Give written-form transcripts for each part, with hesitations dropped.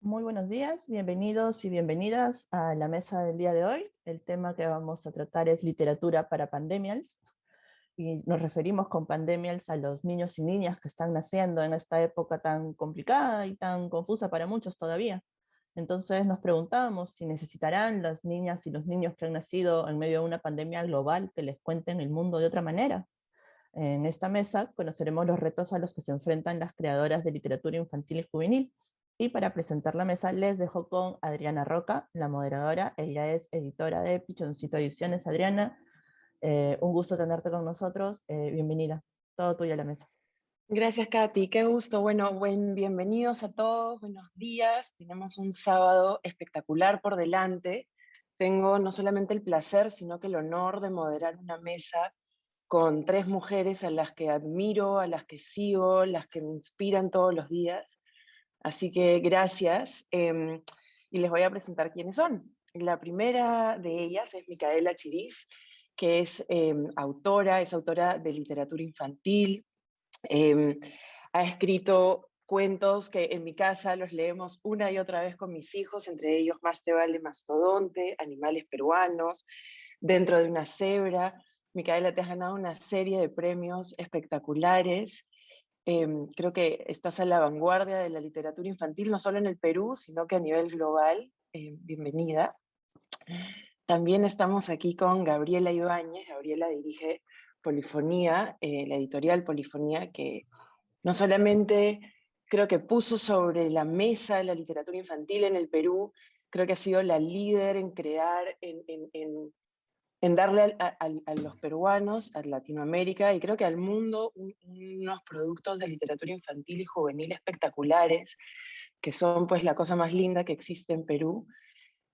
Muy buenos días, bienvenidos y bienvenidas a la mesa del día de hoy. El tema que vamos a tratar es literatura para pandemials, y nos referimos con pandemials a los niños y niñas que están naciendo en esta época tan complicada y tan confusa para muchos todavía. Entonces nos preguntábamos si necesitarán las niñas y los niños que han nacido en medio de una pandemia global que les cuenten el mundo de otra manera. En esta mesa conoceremos los retos a los que se enfrentan las creadoras de literatura infantil y juvenil. Y para presentar la mesa les dejo con Adriana Roca, la moderadora. Ella es editora de Pichoncito Ediciones. Adriana, un gusto tenerte con nosotros. Bienvenida. Todo tuyo a la mesa. Gracias, Katy. Qué gusto. Bueno, bienvenidos a todos. Buenos días. Tenemos un sábado espectacular por delante. Tengo no solamente el placer, sino que el honor de moderar una mesa con tres mujeres a las que admiro, a las que sigo, las que me inspiran todos los días. Así que gracias. Y les voy a presentar quiénes son. La primera de ellas es Micaela Chirif, que es autora de literatura infantil. Ha escrito cuentos que en mi casa los leemos una y otra vez con mis hijos, entre ellos Más te vale mastodonte, Animales peruanos, Dentro de una cebra. Micaela, te has ganado una serie de premios espectaculares. Creo que estás a la vanguardia de la literatura infantil, no solo en el Perú, sino que a nivel global. Bienvenida. También estamos aquí con Gabriela Ibáñez. Gabriela dirige Polifonía, la editorial Polifonía, que no solamente creo que puso sobre la mesa la literatura infantil en el Perú, creo que ha sido la líder en crear, en darle a los peruanos, a Latinoamérica y creo que al mundo unos productos de literatura infantil y juvenil espectaculares, que son pues la cosa más linda que existe en Perú.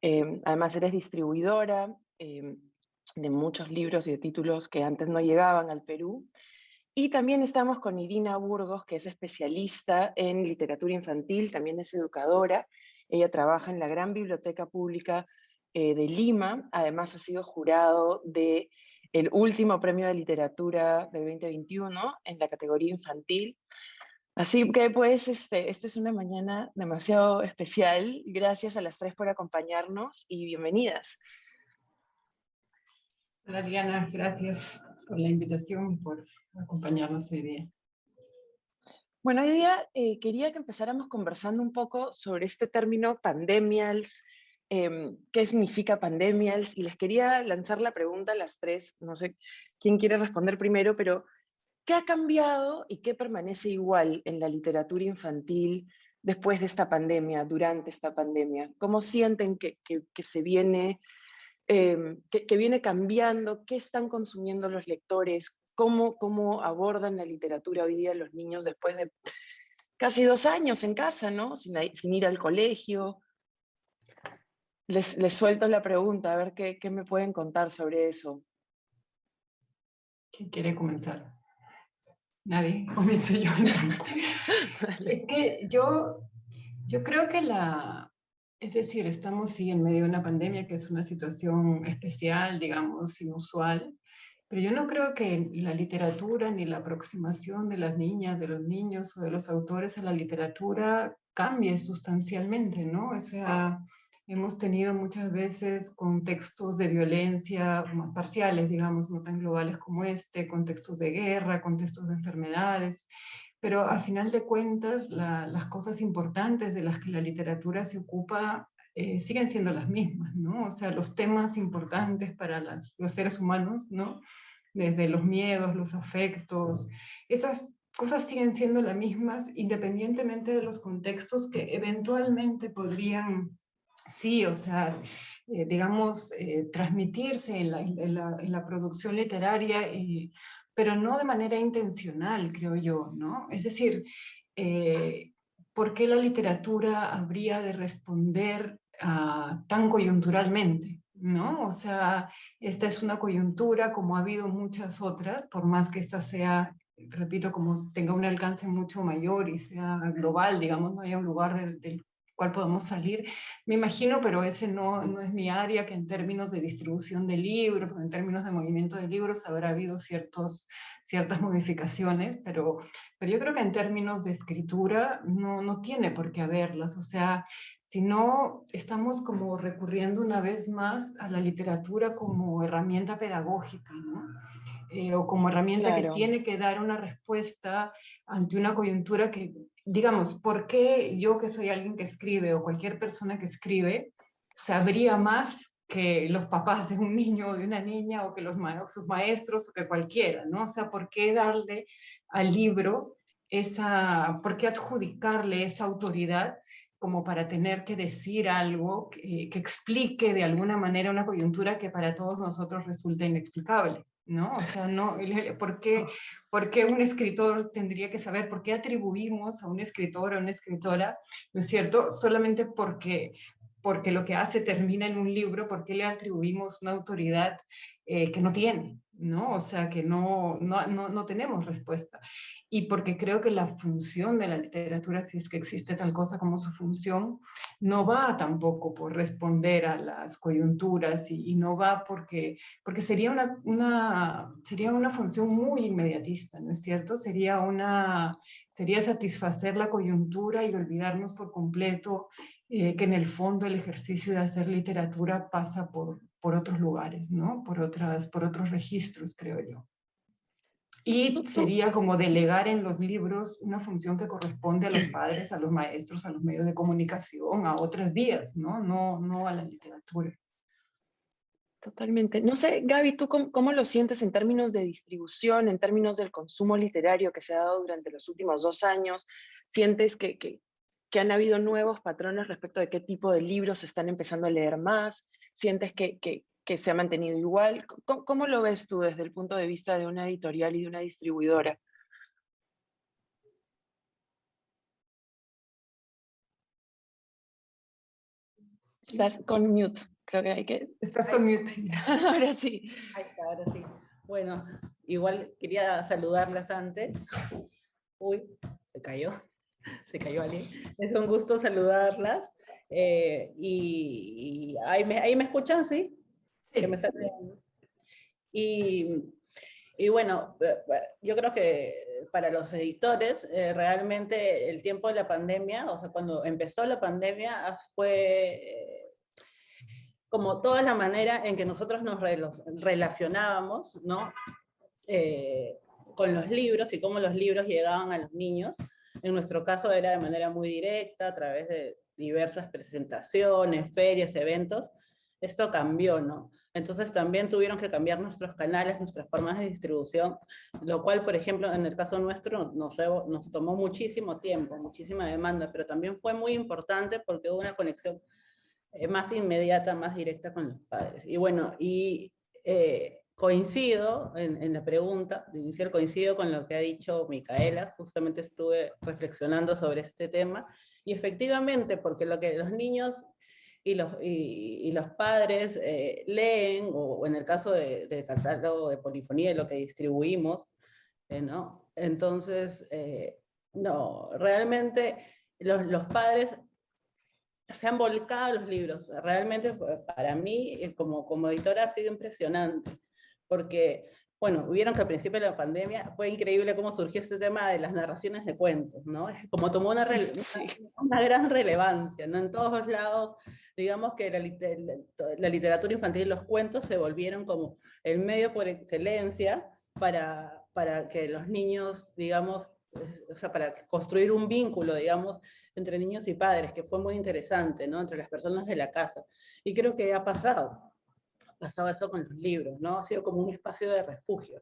Además eres distribuidora de muchos libros y de títulos que antes no llegaban al Perú. Y también estamos con Irina Burgos, que es especialista en literatura infantil, también es educadora. Ella trabaja en la Gran Biblioteca Pública de Lima, además ha sido jurado del último premio de literatura de 2021 en la categoría infantil. Así que pues esta es una mañana demasiado especial. Gracias a las tres por acompañarnos y bienvenidas. Hola Diana, gracias por la invitación y por acompañarnos hoy día. Bueno, hoy día quería que empezáramos conversando un poco sobre este término pandemials, qué significa pandemials, y les quería lanzar la pregunta a las tres, no sé quién quiere responder primero, pero ¿qué ha cambiado y qué permanece igual en la literatura infantil después de esta pandemia, durante esta pandemia? ¿Cómo sienten que se viene que viene cambiando? ¿Qué están consumiendo los lectores? ¿Cómo abordan la literatura hoy día los niños después de casi 2 años en casa, ¿no? Sin ir al colegio? Les suelto la pregunta, a ver qué me pueden contar sobre eso. ¿Quién quiere comenzar? Nadie, comienzo yo entonces. Es que yo creo que es decir, estamos sí en medio de una pandemia que es una situación especial, digamos, inusual, pero yo no creo que la literatura ni la aproximación de las niñas, de los niños o de los autores a la literatura cambie sustancialmente, ¿no? O sea, hemos tenido muchas veces contextos de violencia más parciales, digamos, no tan globales como este, contextos de guerra, contextos de enfermedades, pero a final de cuentas las cosas importantes de las que la literatura se ocupa siguen siendo las mismas, ¿no? O sea, los temas importantes para los seres humanos, ¿no? Desde los miedos, los afectos, esas cosas siguen siendo las mismas independientemente de los contextos que eventualmente podrían, sí, o sea, digamos, transmitirse en la producción literaria, pero no de manera intencional, creo yo, ¿no? Es decir, ¿por qué la literatura habría de responder tan coyunturalmente? ¿No? O sea, esta es una coyuntura como ha habido muchas otras, por más que esta sea, repito, como tenga un alcance mucho mayor y sea global, digamos, no haya un lugar del cual podamos salir, me imagino, pero ese no es mi área, que en términos de distribución de libros o en términos de movimiento de libros habrá habido ciertas modificaciones, pero yo creo que en términos de escritura no tiene por qué haberlas. O sea, sino estamos como recurriendo una vez más a la literatura como herramienta pedagógica, ¿no? O como herramienta que tiene que dar una respuesta ante una coyuntura que, digamos, ¿por qué yo que soy alguien que escribe o cualquier persona que escribe sabría más que los papás de un niño o de una niña o que sus maestros o que cualquiera, ¿no? O sea, ¿por qué darle al libro por qué adjudicarle esa autoridad como para tener que decir algo que explique de alguna manera una coyuntura que para todos nosotros resulta inexplicable? ¿No? O sea, no, ¿por qué un escritor tendría que saber? ¿Por qué atribuimos a un escritor o a una escritora, ¿no es cierto? Solamente porque lo que hace termina en un libro, ¿por qué le atribuimos una autoridad que no tiene? ¿No? O sea, que no tenemos respuesta. Y porque creo que la función de la literatura, si es que existe tal cosa como su función, no va tampoco por responder a las coyunturas y no va porque sería sería una función muy inmediatista, ¿no es cierto? Sería satisfacer la coyuntura y olvidarnos por completo que en el fondo el ejercicio de hacer literatura pasa por otros lugares, ¿no? Por otros registros, creo yo. Y sería como delegar en los libros una función que corresponde a los padres, a los maestros, a los medios de comunicación, a otras vías, ¿no? No a la literatura. Totalmente. No sé, Gaby, ¿tú cómo lo sientes en términos de distribución, en términos del consumo literario que se ha dado durante los últimos 2 años? ¿Sientes que han habido nuevos patrones respecto de qué tipo de libros se están empezando a leer más? ¿Sientes que se ha mantenido igual? ¿Cómo lo ves tú desde el punto de vista de una editorial y de una distribuidora? Estás con mute. Creo que hay que... Estás con mute. Ahora sí. Ahí está, ahora sí. Bueno, igual quería saludarlas antes. Uy, se cayó alguien. Es un gusto saludarlas. Y ahí me escuchan, ¿sí? Sí. Que me salen. Y bueno, yo creo que para los editores, realmente el tiempo de la pandemia, o sea, cuando empezó la pandemia, fue como toda la manera en que nosotros nos relacionábamos, ¿no? Con los libros y cómo los libros llegaban a los niños. En nuestro caso era de manera muy directa, a través de diversas presentaciones, ferias, eventos. Esto cambió, ¿no? Entonces también tuvieron que cambiar nuestros canales, nuestras formas de distribución, lo cual, por ejemplo, en el caso nuestro nos tomó muchísimo tiempo, muchísima demanda, pero también fue muy importante porque hubo una conexión más inmediata, más directa con los padres. Y bueno, coincido en la pregunta, inicial coincido con lo que ha dicho Micaela, justamente estuve reflexionando sobre este tema, y efectivamente, porque lo que los niños y los padres leen, o en el caso del catálogo de polifonía, lo que distribuimos, ¿no? Entonces, no, realmente los padres se han volcado a los libros. Realmente para mí, como editora, ha sido impresionante, porque, bueno, vieron que al principio de la pandemia fue increíble cómo surgió este tema de las narraciones de cuentos, ¿no? Como tomó una gran relevancia, ¿no? En todos lados, digamos que la literatura infantil y los cuentos se volvieron como el medio por excelencia para que los niños, digamos, o sea, para construir un vínculo, digamos, entre niños y padres, que fue muy interesante, ¿no? Entre las personas de la casa. Y creo que ha pasado eso con los libros, ¿no? Ha sido como un espacio de refugio.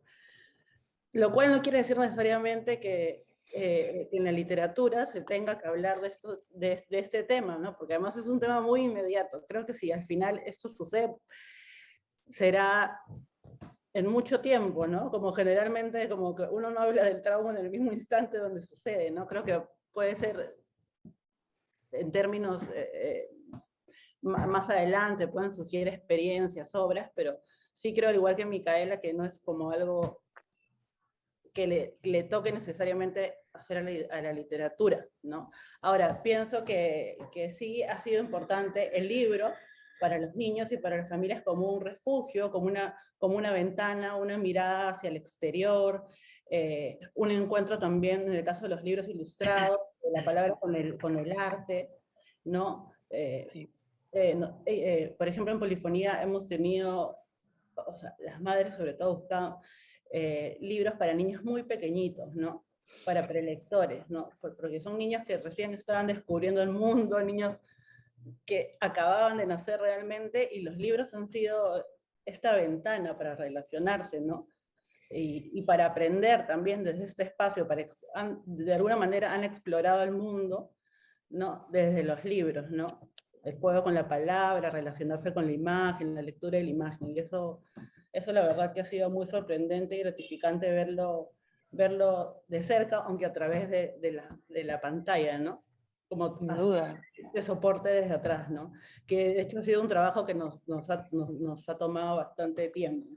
Lo cual no quiere decir necesariamente que en la literatura se tenga que hablar de este tema, ¿no? Porque además es un tema muy inmediato. Creo que si al final esto sucede, será en mucho tiempo, ¿no? Como generalmente, como que uno no habla del trauma en el mismo instante donde sucede, ¿no? Creo que puede ser en términos más adelante, pueden surgir experiencias, obras, pero sí creo, al igual que Micaela, que no es como algo que le toque necesariamente hacer a la literatura, ¿no? Ahora, pienso que sí ha sido importante el libro para los niños y para las familias como un refugio, como una ventana, una mirada hacia el exterior, un encuentro también, en el caso de los libros ilustrados, de la palabra con el arte, ¿no? Sí. Por ejemplo, en Polifonía hemos tenido, o sea, las madres sobre todo buscaban libros para niños muy pequeñitos, ¿no? Para prelectores, ¿no? Porque son niños que recién estaban descubriendo el mundo, niños que acababan de nacer realmente, y los libros han sido esta ventana para relacionarse, ¿no? Y para aprender también desde este espacio, de alguna manera han explorado el mundo, ¿no? Desde los libros, ¿no? El juego con la palabra, relacionarse con la imagen, la lectura de la imagen, y eso la verdad que ha sido muy sorprendente y gratificante verlo de cerca, aunque a través de la pantalla, ¿no? Como Sin duda. este soporte desde atrás, ¿no? Que de hecho ha sido un trabajo que nos ha tomado bastante tiempo.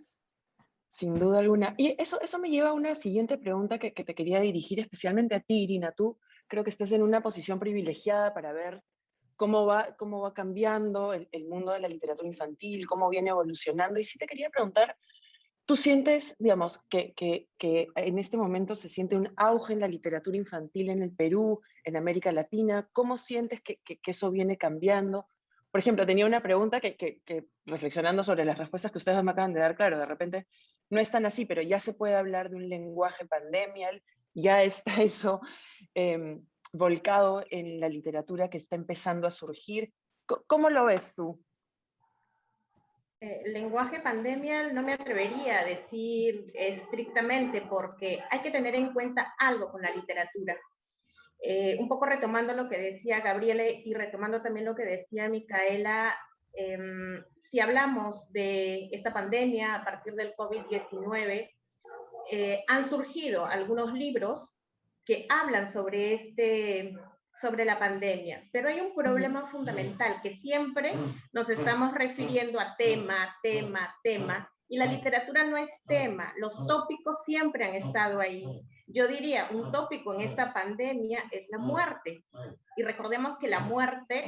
Sin duda alguna. Y eso me lleva a una siguiente pregunta que te quería dirigir especialmente a ti, Irina. Tú creo que estás en una posición privilegiada para ver cómo va cambiando el mundo de la literatura infantil, cómo viene evolucionando. Y sí te quería preguntar, ¿tú sientes, digamos, que en este momento se siente un auge en la literatura infantil en el Perú, en América Latina? ¿Cómo sientes que eso viene cambiando? Por ejemplo, tenía una pregunta que reflexionando sobre las respuestas que ustedes me acaban de dar, claro, de repente no es tan así, pero ya se puede hablar de un lenguaje pandemial, ya está eso volcado en la literatura que está empezando a surgir. ¿Cómo lo ves tú? Lenguaje pandemial no me atrevería a decir estrictamente porque hay que tener en cuenta algo con la literatura. Un poco retomando lo que decía Gabriele y retomando también lo que decía Micaela, si hablamos de esta pandemia a partir del COVID-19, han surgido algunos libros que hablan sobre la pandemia, pero hay un problema fundamental, que siempre nos estamos refiriendo a tema, y la literatura no es tema, los tópicos siempre han estado ahí. Yo diría, un tópico en esta pandemia es la muerte, y recordemos que la muerte,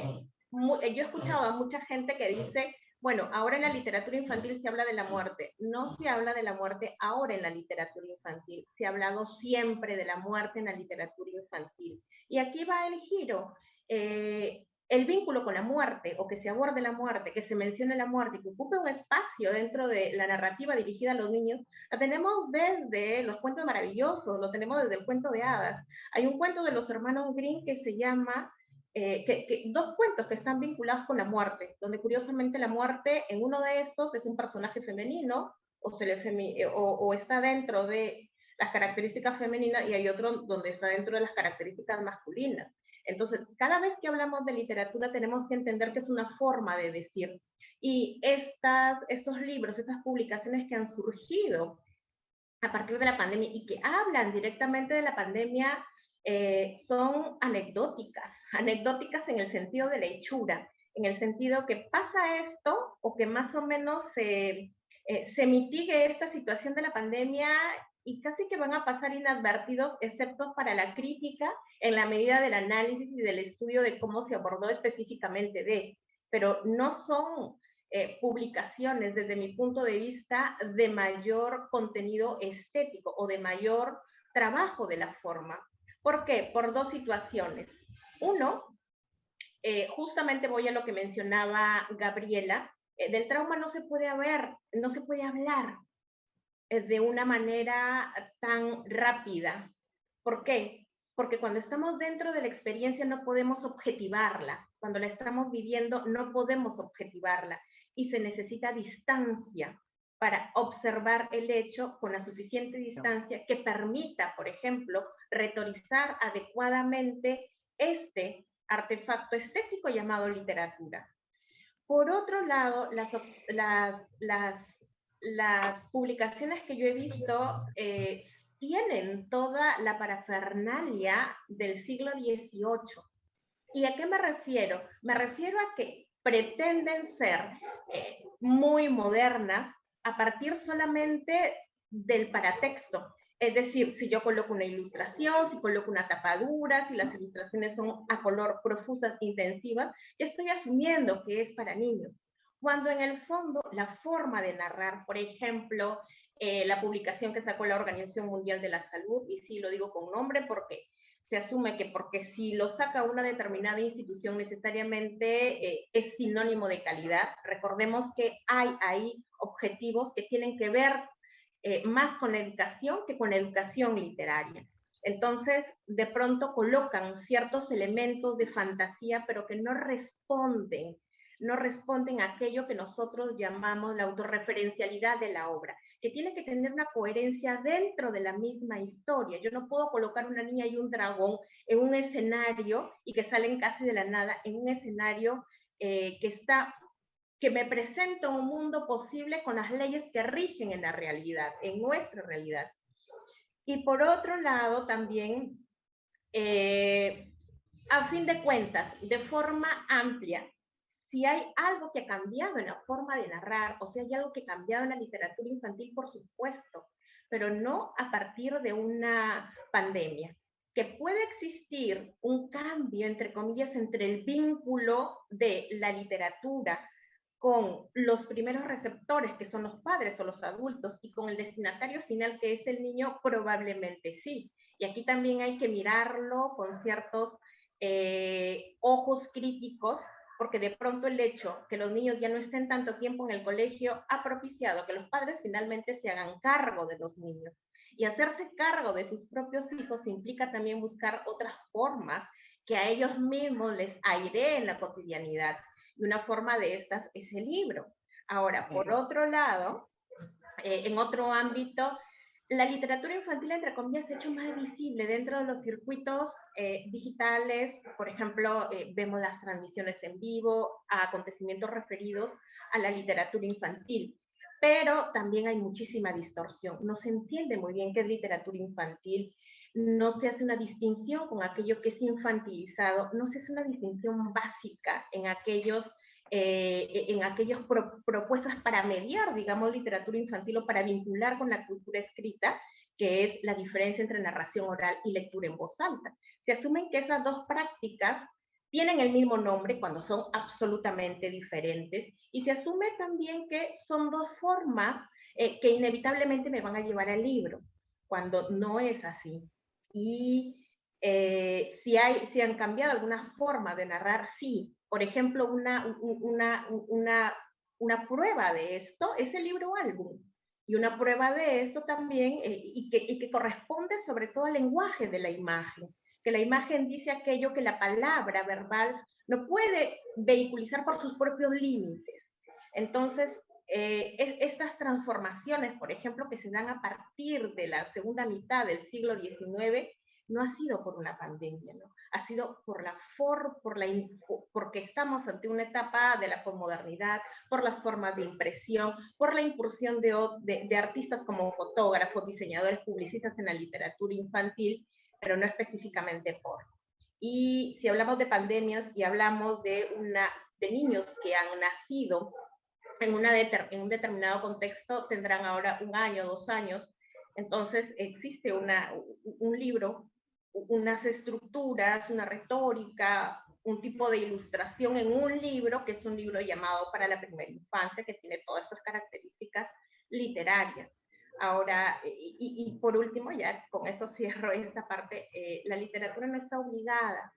yo he escuchado a mucha gente que dice, bueno, ahora en la literatura infantil se habla de la muerte. No se habla de la muerte ahora en la literatura infantil. Se ha hablado siempre de la muerte en la literatura infantil. Y aquí va el giro. El vínculo con la muerte, o que se aborde la muerte, que se mencione la muerte, que ocupe un espacio dentro de la narrativa dirigida a los niños, la tenemos desde los cuentos maravillosos, lo tenemos desde el cuento de hadas. Hay un cuento de los hermanos Grimm que se llama dos cuentos que están vinculados con la muerte, donde curiosamente la muerte en uno de estos es un personaje femenino o está dentro de las características femeninas, y hay otro donde está dentro de las características masculinas. Entonces, cada vez que hablamos de literatura tenemos que entender que es una forma de decir. Y estos libros, estas publicaciones que han surgido a partir de la pandemia y que hablan directamente de la pandemia, son anecdóticas en el sentido de la hechura, en el sentido que pasa esto o que más o menos se mitigue esta situación de la pandemia y casi que van a pasar inadvertidos, excepto para la crítica, en la medida del análisis y del estudio de cómo se abordó específicamente pero no son publicaciones, desde mi punto de vista, de mayor contenido estético o de mayor trabajo de la forma. ¿Por qué? Por dos situaciones. Uno, justamente voy a lo que mencionaba Gabriela, del trauma no se puede hablar de una manera tan rápida. ¿Por qué? Porque cuando estamos dentro de la experiencia no podemos objetivarla. Cuando la estamos viviendo no podemos objetivarla y se necesita distancia para observar el hecho con la suficiente distancia que permita, por ejemplo, retorizar adecuadamente este artefacto estético llamado literatura. Por otro lado, las publicaciones que yo he visto tienen toda la parafernalia del siglo XVIII. ¿Y a qué me refiero? Me refiero a que pretenden ser muy modernas a partir solamente del paratexto. Es decir, si yo coloco una ilustración, si coloco una tapadura, si las ilustraciones son a color profusas, intensivas, yo estoy asumiendo que es para niños. Cuando en el fondo la forma de narrar, por ejemplo, la publicación que sacó la Organización Mundial de la Salud, y sí lo digo con nombre porque se asume que porque si lo saca una determinada institución necesariamente es sinónimo de calidad. Recordemos que hay ahí objetivos que tienen que ver más con educación que con educación literaria. Entonces, de pronto colocan ciertos elementos de fantasía, pero que no responden a aquello que nosotros llamamos la autorreferencialidad de la obra, que tiene que tener una coherencia dentro de la misma historia. Yo no puedo colocar una niña y un dragón en un escenario y que salen casi de la nada, en un escenario que me presenta un mundo posible con las leyes que rigen en la realidad, en nuestra realidad. Y por otro lado también, a fin de cuentas, de forma amplia, si hay algo que ha cambiado en la forma de narrar, o si hay algo que ha cambiado en la literatura infantil, por supuesto, pero no a partir de una pandemia. Que puede existir un cambio, entre comillas, entre el vínculo de la literatura con los primeros receptores, que son los padres o los adultos, y con el destinatario final, que es el niño, probablemente sí. Y aquí también hay que mirarlo con ciertos ojos críticos, porque de pronto el hecho que los niños ya no estén tanto tiempo en el colegio ha propiciado que los padres finalmente se hagan cargo de los niños. Y hacerse cargo de sus propios hijos implica también buscar otras formas que a ellos mismos les aireen la cotidianidad. Y una forma de estas es el libro. Ahora, por otro lado, en otro ámbito, la literatura infantil, entre comillas, se ha hecho más visible dentro de los circuitos digitales. Por ejemplo, vemos las transmisiones en vivo a acontecimientos referidos a la literatura infantil. Pero también hay muchísima distorsión. No se entiende muy bien qué es literatura infantil, no se hace una distinción con aquello que es infantilizado, no se hace una distinción básica en aquellas propuestas para mediar, digamos, literatura infantil o para vincular con la cultura escrita, que es la diferencia entre narración oral y lectura en voz alta. Se asumen que esas dos prácticas tienen el mismo nombre cuando son absolutamente diferentes, y se asume también que son dos formas que inevitablemente me van a llevar al libro, cuando no es así. Y si han cambiado alguna forma de narrar, sí. Por ejemplo, una prueba de esto es el libro álbum. Y una prueba de esto también, y que corresponde sobre todo al lenguaje de la imagen, que la imagen dice aquello que la palabra verbal no puede vehiculizar por sus propios límites. Entonces, estas transformaciones, por ejemplo, que se dan a partir de la segunda mitad del siglo XIX, no ha sido por una pandemia, ¿no? Ha sido porque estamos ante una etapa de la posmodernidad, por las formas de impresión, por la incursión de artistas como fotógrafos, diseñadores, publicistas en la literatura infantil, pero no específicamente por. Y si hablamos de pandemias y hablamos de niños que han nacido en un determinado contexto, tendrán ahora 1 año, 2 años. Entonces existe un libro, unas estructuras, una retórica, un tipo de ilustración en un libro, que es un libro llamado Para la Primera Infancia, que tiene todas estas características literarias. Ahora, y por último, ya con esto cierro esta parte, la literatura no está obligada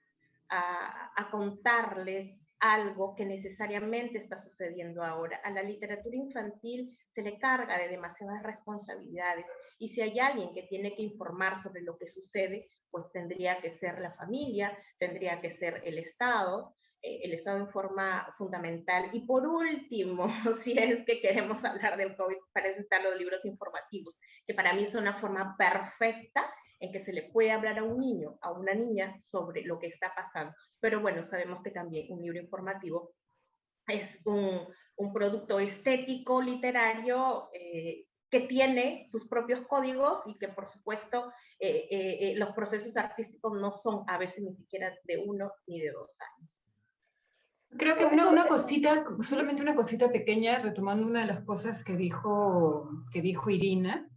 a contarles algo que necesariamente está sucediendo ahora. A la literatura infantil se le carga de demasiadas responsabilidades, y si hay alguien que tiene que informar sobre lo que sucede, pues tendría que ser la familia, tendría que ser el Estado en forma fundamental. Y por último, si es que queremos hablar del COVID, presentar los libros informativos, que para mí es una forma perfecta en que se le puede hablar a un niño, a una niña, sobre lo que está pasando. Pero bueno, sabemos que también un libro informativo es un producto estético, literario, que tiene sus propios códigos, y que por supuesto los procesos artísticos no son a veces ni siquiera de 1 ni de 2 años. Creo que una cosita, solamente una cosita pequeña, retomando una de las cosas que dijo Irina,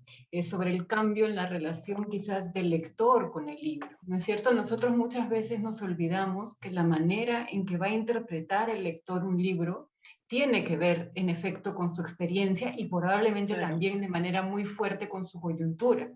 sobre el cambio en la relación quizás del lector con el libro, ¿no es cierto? Nosotros muchas veces nos olvidamos que la manera en que va a interpretar el lector un libro tiene que ver, en efecto, con su experiencia, y probablemente también de manera muy fuerte con su coyuntura.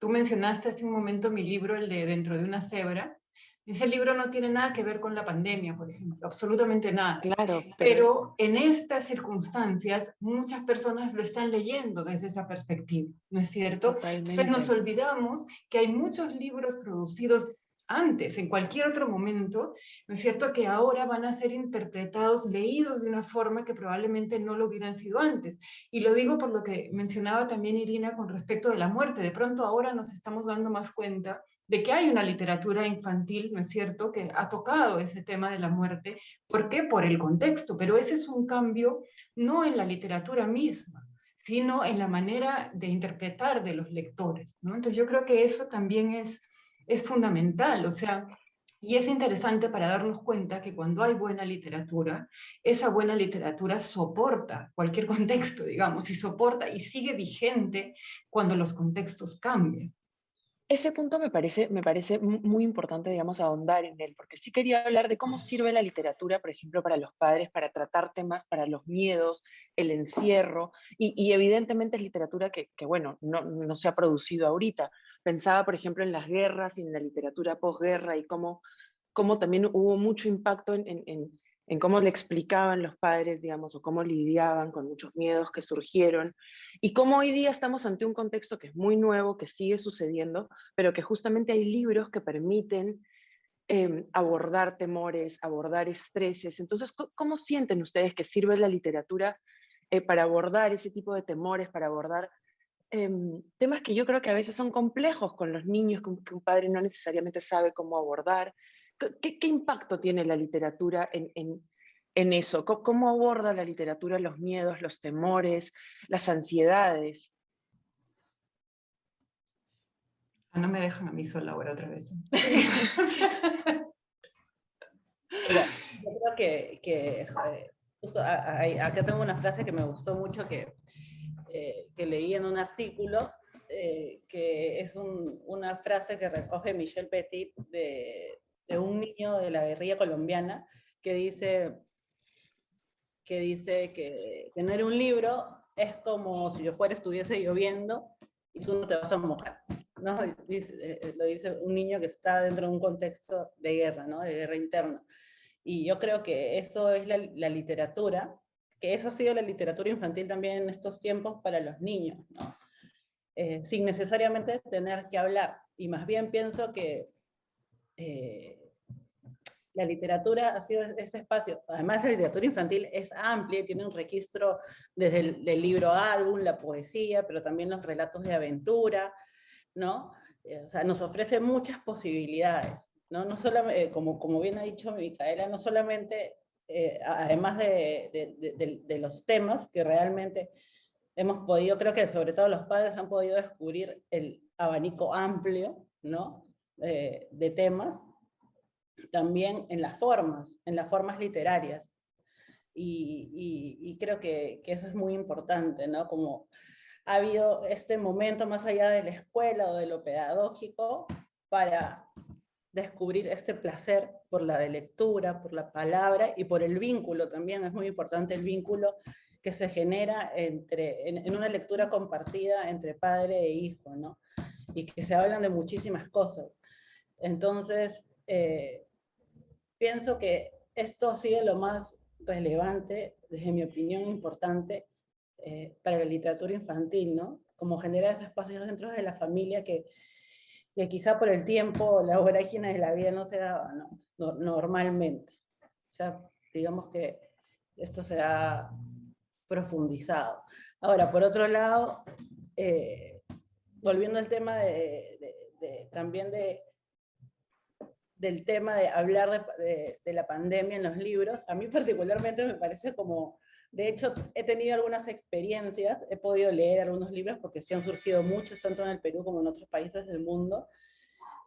tú mencionaste hace un momento mi libro, el de Dentro de una cebra. Ese libro no tiene nada que ver con la pandemia, por ejemplo, absolutamente nada. Claro, Pero en estas circunstancias, muchas personas lo están leyendo desde esa perspectiva, ¿no es cierto? totalmente. Entonces nos olvidamos que hay muchos libros producidos antes, en cualquier otro momento, ¿no es cierto?, que ahora van a ser interpretados, leídos de una forma que probablemente no lo hubieran sido antes. Y lo digo por lo que mencionaba también Irina con respecto de la muerte. De pronto ahora nos estamos dando más cuenta de que hay una literatura infantil, ¿no es cierto?, que ha tocado ese tema de la muerte. ¿Por qué? Por el contexto, pero ese es un cambio no en la literatura misma, sino en la manera de interpretar de los lectores, ¿no? Entonces yo creo que eso también es fundamental, o sea, y es interesante para darnos cuenta que cuando hay buena literatura, esa buena literatura soporta cualquier contexto, digamos, y soporta y sigue vigente cuando los contextos cambian. Ese punto me parece muy importante, digamos, ahondar en él, porque sí quería hablar de cómo sirve la literatura, por ejemplo, para los padres, para tratar temas, para los miedos, el encierro, y evidentemente es literatura que bueno, no se ha producido ahorita. Pensaba, por ejemplo, en las guerras y en la literatura posguerra y cómo también hubo mucho impacto en cómo le explicaban los padres, digamos, o cómo lidiaban con muchos miedos que surgieron, y cómo hoy día estamos ante un contexto que es muy nuevo, que sigue sucediendo, pero que justamente hay libros que permiten abordar temores, abordar estreses. Entonces, ¿cómo sienten ustedes que sirve la literatura para abordar ese tipo de temores, para abordar temas que yo creo que a veces son complejos con los niños, que un padre no necesariamente sabe cómo abordar? ¿Qué impacto tiene la literatura en eso? ¿Cómo aborda la literatura los miedos, los temores, las ansiedades? No me dejan a mí sola ahora otra vez. Mira, yo creo que justo acá tengo una frase que me gustó mucho que leí en un artículo, que es una frase que recoge Michel Petit de un niño de la guerrilla colombiana que dice que tener un libro es como si fuera estuviese lloviendo y tú no te vas a mojar, ¿no? Lo dice un niño que está dentro de un contexto de guerra, ¿no? De guerra interna. Y yo creo que eso es la literatura, que eso ha sido la literatura infantil también en estos tiempos para los niños, ¿no? Sin necesariamente tener que hablar. Y más bien pienso que la literatura ha sido ese espacio. Además, la literatura infantil es amplia y tiene un registro desde el libro álbum, la poesía, pero también los relatos de aventura, ¿no? O sea, nos ofrece muchas posibilidades, ¿no? No solamente, como bien ha dicho Micaela, no solamente, además de los temas que realmente hemos podido, creo que sobre todo los padres han podido descubrir el abanico amplio, ¿no? De temas, también en las formas literarias. Y creo que eso es muy importante, ¿no? Como ha habido este momento más allá de la escuela o de lo pedagógico para descubrir este placer por la de lectura, por la palabra y por el vínculo también. Es muy importante el vínculo que se genera en una lectura compartida entre padre e hijo, ¿no? Y que se hablan de muchísimas cosas. Entonces, pienso que esto ha sido lo más relevante, desde mi opinión, importante para la literatura infantil, ¿no? Como generar esos espacios dentro de la familia que quizá por el tiempo, la vorágine de la vida no se daba, ¿no? Normalmente. O sea, digamos que esto se ha profundizado. Ahora, por otro lado, volviendo al tema también del tema de hablar de la pandemia en los libros, a mí particularmente me parece como, de hecho, he tenido algunas experiencias, he podido leer algunos libros porque sí han surgido muchos, tanto en el Perú como en otros países del mundo,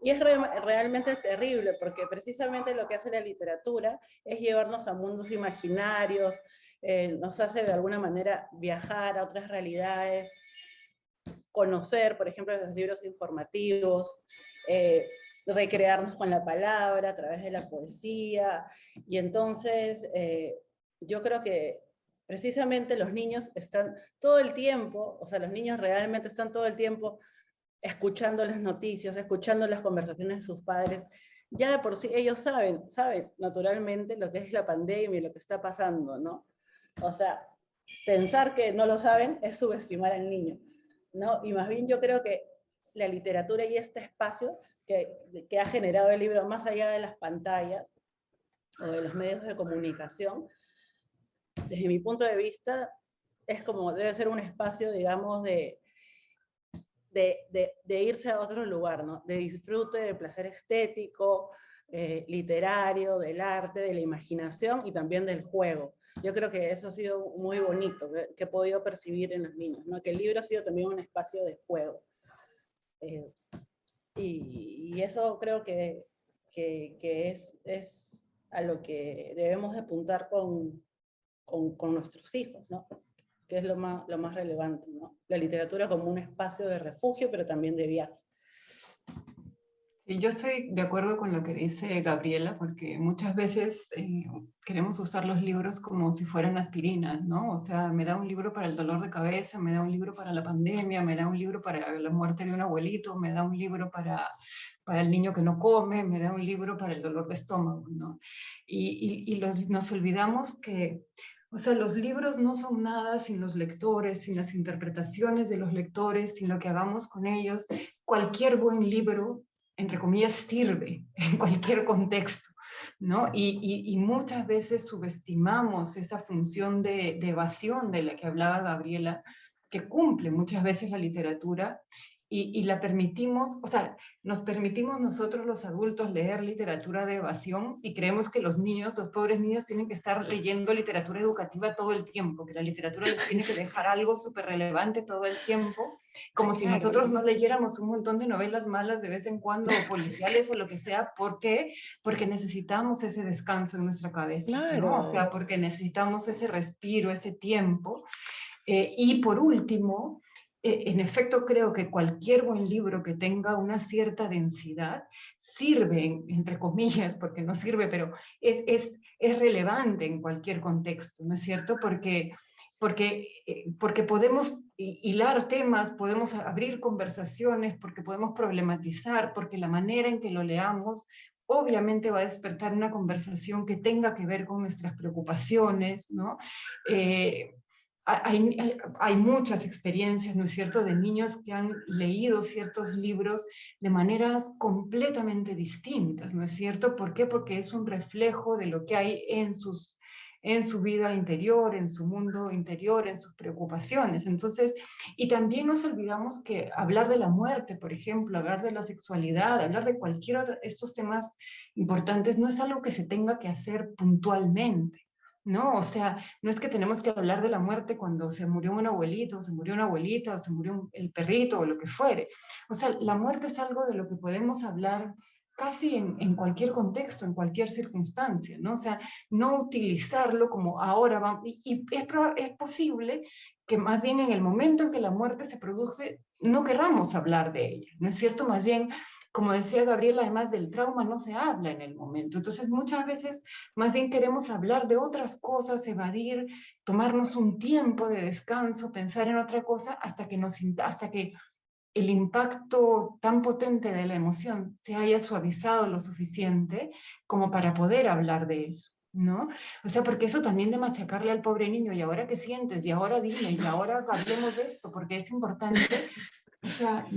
y es realmente terrible, porque precisamente lo que hace la literatura es llevarnos a mundos imaginarios, nos hace de alguna manera viajar a otras realidades, conocer, por ejemplo, los libros informativos, recrearnos con la palabra a través de la poesía, y entonces yo creo que precisamente los niños están todo el tiempo, o sea, los niños realmente están todo el tiempo escuchando las noticias, escuchando las conversaciones de sus padres, ya de por sí ellos saben naturalmente lo que es la pandemia y lo que está pasando, ¿no? O sea, pensar que no lo saben es subestimar al niño, ¿no? Y más bien yo creo que la literatura y este espacio que ha generado el libro, más allá de las pantallas o de los medios de comunicación, desde mi punto de vista, es como debe ser un espacio, digamos, de irse a otro lugar, ¿no? De disfrute, de placer estético, literario, del arte, de la imaginación y también del juego. Yo creo que eso ha sido muy bonito, que he podido percibir en los niños, ¿no? Que el libro ha sido también un espacio de juego. Y eso creo que es a lo que debemos de apuntar con nuestros hijos, ¿no? Que es lo más relevante, ¿no? La literatura como un espacio de refugio, pero también de viaje. Y yo estoy de acuerdo con lo que dice Gabriela, porque muchas veces queremos usar los libros como si fueran aspirinas, ¿no? O sea, me da un libro para el dolor de cabeza, me da un libro para la pandemia, me da un libro para la muerte de un abuelito, me da un libro para el niño que no come, me da un libro para el dolor de estómago, ¿no? Y nos olvidamos que, o sea, los libros no son nada sin los lectores, sin las interpretaciones de los lectores, sin lo que hagamos con ellos. Cualquier buen libro, entre comillas, sirve en cualquier contexto, ¿no? Y muchas veces subestimamos esa función de evasión de la que hablaba Gabriela, que cumple muchas veces la literatura, y la permitimos, o sea, nos permitimos nosotros los adultos leer literatura de evasión y creemos que los niños, los pobres niños, tienen que estar leyendo literatura educativa todo el tiempo, que la literatura les tiene que dejar algo súper relevante todo el tiempo, como si nosotros no leyéramos un montón de novelas malas de vez en cuando, o policiales o lo que sea. ¿Por qué? Porque necesitamos ese descanso en nuestra cabeza, ¿no? O sea, porque necesitamos ese respiro, ese tiempo. Y por último, en efecto, creo que cualquier buen libro que tenga una cierta densidad sirve, entre comillas, porque no sirve, pero es relevante en cualquier contexto, ¿no es cierto? Porque podemos hilar temas, podemos abrir conversaciones, porque podemos problematizar, porque la manera en que lo leamos obviamente va a despertar una conversación que tenga que ver con nuestras preocupaciones, ¿no? Hay muchas experiencias, ¿no es cierto?, de niños que han leído ciertos libros de maneras completamente distintas, ¿no es cierto? ¿Por qué? Porque es un reflejo de lo que hay en su vida interior, en su mundo interior, en sus preocupaciones. Entonces, y también nos olvidamos que hablar de la muerte, por ejemplo, hablar de la sexualidad, hablar de cualquier otro, estos temas importantes, no es algo que se tenga que hacer puntualmente, ¿no? O sea, no es que tenemos que hablar de la muerte cuando se murió un abuelito, o se murió una abuelita, o se murió el perrito, o lo que fuere. O sea, la muerte es algo de lo que podemos hablar casi en cualquier contexto, en cualquier circunstancia, ¿no? O sea, no utilizarlo como ahora vamos, y es posible que más bien en el momento en que la muerte se produce, no querramos hablar de ella, ¿no es cierto? Más bien, como decía Gabriela, además del trauma no se habla en el momento. Entonces, muchas veces más bien queremos hablar de otras cosas, evadir, tomarnos un tiempo de descanso, pensar en otra cosa, hasta que el impacto tan potente de la emoción se haya suavizado lo suficiente como para poder hablar de eso, ¿no? O sea, porque eso también de machacarle al pobre niño, y ahora qué sientes, y ahora dime, y ahora hablemos de esto, porque es importante. O sea,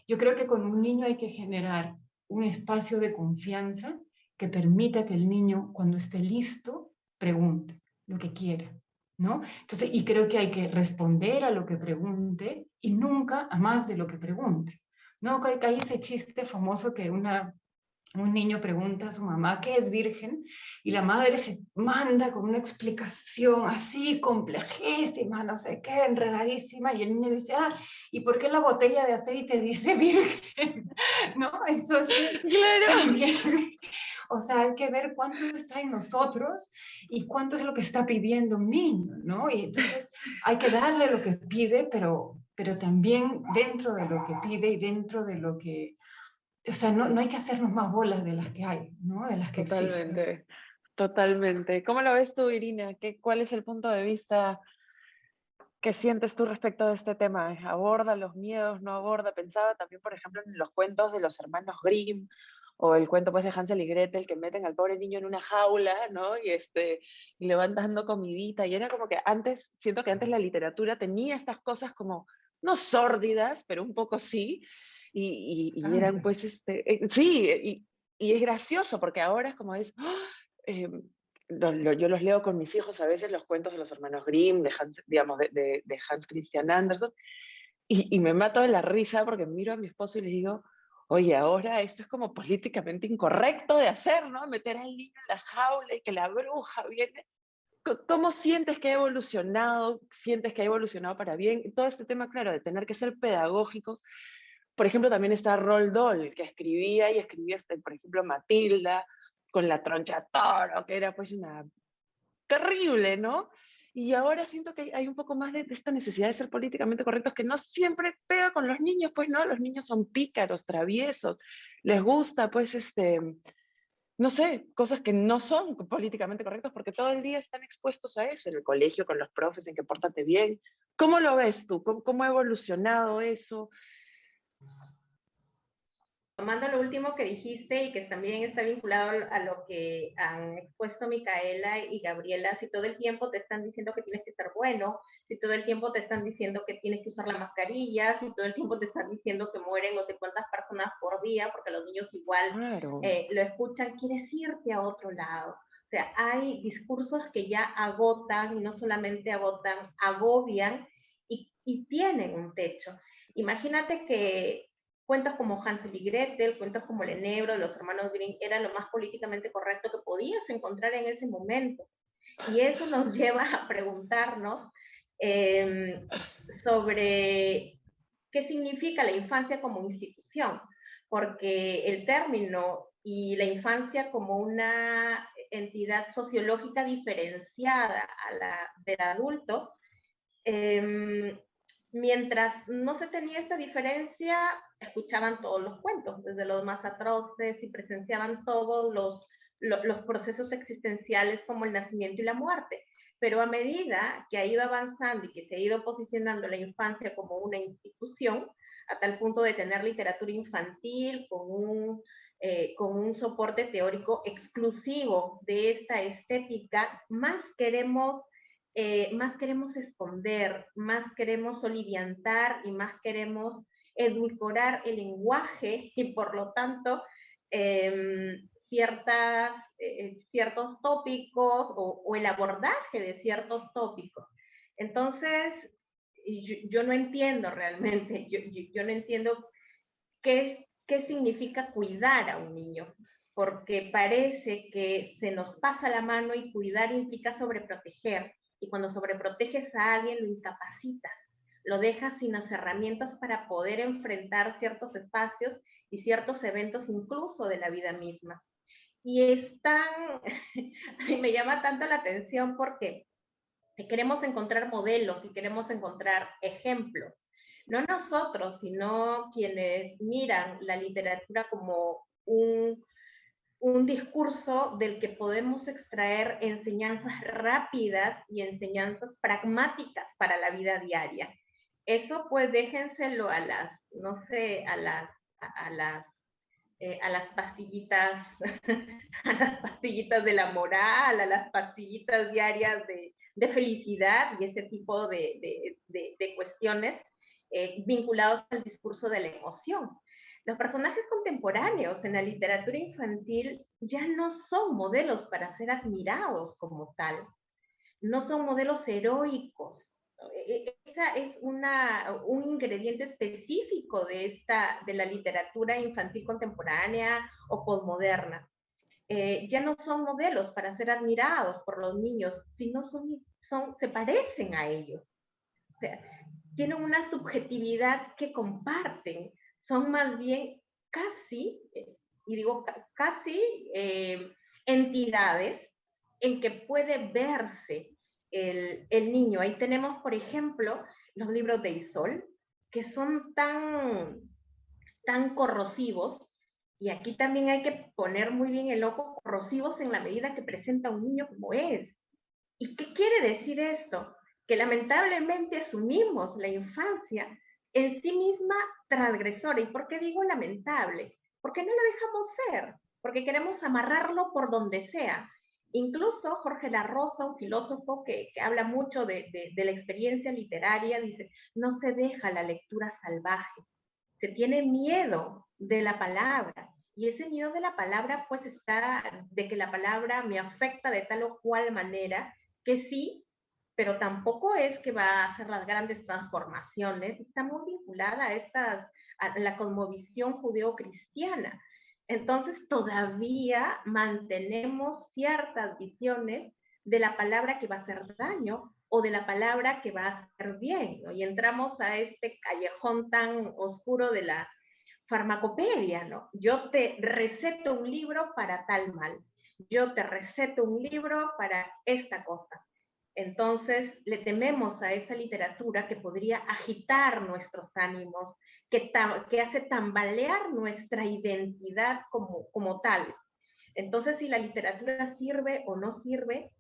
yo creo que con un niño hay que generar un espacio de confianza que permita que el niño, cuando esté listo, pregunte lo que quiera, ¿no? Entonces, y creo que hay que responder a lo que pregunte y nunca a más de lo que pregunte, ¿no? Que hay ese chiste famoso que un niño pregunta a su mamá qué es virgen, y la madre se manda con una explicación así complejísima, no sé qué, enredadísima, y el niño dice, ¿y por qué la botella de aceite dice virgen? ¿No? Entonces, claro, también, o sea, hay que ver cuánto está en nosotros y cuánto es lo que está pidiendo un niño, ¿no? Y entonces hay que darle lo que pide, pero también dentro de lo que pide y dentro de lo que... O sea, no hay que hacernos más bolas de las que hay, ¿no? De las que ¿Qué sientes tú respecto de este tema? ¿Aborda los miedos, no aborda? Pensaba también, por ejemplo, en los cuentos de los hermanos Grimm, o el cuento pues de Hansel y Gretel, que meten al pobre niño en una jaula, ¿no? Y le van dando comidita, y era como que antes, siento que antes la literatura tenía estas cosas como, no sórdidas, pero un poco sí, y eran pues, sí, y es gracioso, porque ahora es como es, ¡ah! Yo los leo con mis hijos a veces, los cuentos de los hermanos Grimm, de Hans, digamos, de Hans Christian Andersen, y me mato de la risa porque miro a mi esposo y le digo, oye, ahora esto es como políticamente incorrecto de hacer, ¿no? Meter al niño en la jaula y que la bruja viene. ¿Cómo sientes que ha evolucionado? ¿Sientes que ha evolucionado para bien? Todo este tema, claro, de tener que ser pedagógicos. Por ejemplo, también está Roald Dahl, que escribía y escribía, por ejemplo, Matilda, con la troncha toro, que era pues una terrible, ¿no? Y ahora siento que hay un poco más de esta necesidad de ser políticamente correctos que no siempre pega con los niños, pues no, los niños son pícaros, traviesos, les gusta pues no sé, cosas que no son políticamente correctas porque todo el día están expuestos a eso, en el colegio, con los profes, en que pórtate bien. ¿Cómo lo ves tú? ¿Cómo ha evolucionado eso? Tomando lo último que dijiste y que también está vinculado a lo que han expuesto Micaela y Gabriela, si todo el tiempo te están diciendo que tienes que ser bueno, si todo el tiempo te están diciendo que tienes que usar la mascarilla, si todo el tiempo te están diciendo que mueren no sé cuántas personas por día, porque los niños igual Claro. lo escuchan, quieres irte a otro lado. O sea, hay discursos que ya agotan, y no solamente agotan, agobian y tienen un techo. Imagínate que cuentos como Hansel y Gretel, cuentos como El Enebro de los hermanos Grimm, era lo más políticamente correcto que podías encontrar en ese momento. Y eso nos lleva a preguntarnos sobre qué significa la infancia como institución, porque el término y la infancia como una entidad sociológica diferenciada a la del adulto, mientras no se tenía esta diferencia, escuchaban todos los cuentos, desde los más atroces, y presenciaban todos los procesos existenciales como el nacimiento y la muerte. Pero a medida que ha ido avanzando y que se ha ido posicionando la infancia como una institución, a tal punto de tener literatura infantil con un soporte teórico exclusivo de esta estética, más queremos esconder, más queremos soliviantar y más queremos edulcorar el lenguaje y por lo tanto ciertos tópicos o el abordaje de ciertos tópicos. Entonces, yo no entiendo realmente, yo no entiendo qué significa cuidar a un niño, porque parece que se nos pasa la mano y cuidar implica sobreproteger. Y cuando sobreproteges a alguien, lo incapacitas, lo dejas sin las herramientas para poder enfrentar ciertos espacios y ciertos eventos incluso de la vida misma. Y es tan, me llama tanto la atención porque queremos encontrar modelos y queremos encontrar ejemplos. No nosotros, sino quienes miran la literatura como un discurso del que podemos extraer enseñanzas rápidas y enseñanzas pragmáticas para la vida diaria. Eso pues déjenselo a las, no sé, a las pastillitas, a las pastillitas de la moral, a las pastillitas diarias de felicidad y ese tipo de cuestiones vinculados al discurso de la emoción. Los personajes contemporáneos en la literatura infantil ya no son modelos para ser admirados como tal, no son modelos heroicos. Esa es un ingrediente específico de la literatura infantil contemporánea o posmoderna. Ya no son modelos para ser admirados por los niños, sino se parecen a ellos. O sea, tienen una subjetividad que comparten, son más bien casi, y digo casi, entidades en que puede verse el niño. Ahí tenemos, por ejemplo, los libros de Isol, que son tan corrosivos, y aquí también hay que poner muy bien el ojo, corrosivos en la medida que presenta a un niño como es. ¿Y qué quiere decir esto? que lamentablemente asumimos la infancia en sí misma transgresora. ¿Y por qué digo lamentable? Porque no lo dejamos ser, porque queremos amarrarlo por donde sea. Incluso Jorge La Rosa, un filósofo que habla mucho de la experiencia literaria, dice, no se deja la lectura salvaje, se tiene miedo de la palabra. Y ese miedo de la palabra, pues está de que la palabra me afecta de tal o cual manera, que sí, pero tampoco es que va a hacer las grandes transformaciones. Está muy vinculada a la cosmovisión judeo-cristiana. Entonces todavía mantenemos ciertas visiones de la palabra que va a hacer daño o de la palabra que va a hacer bien, ¿no? Y entramos a este callejón tan oscuro de la farmacopedia, ¿no? Yo te receto un libro para tal mal, yo te receto un libro para esta cosa. Entonces le tememos a esa literatura que podría agitar nuestros ánimos, que hace tambalear nuestra identidad como tal. Entonces, si la literatura sirve o no sirve,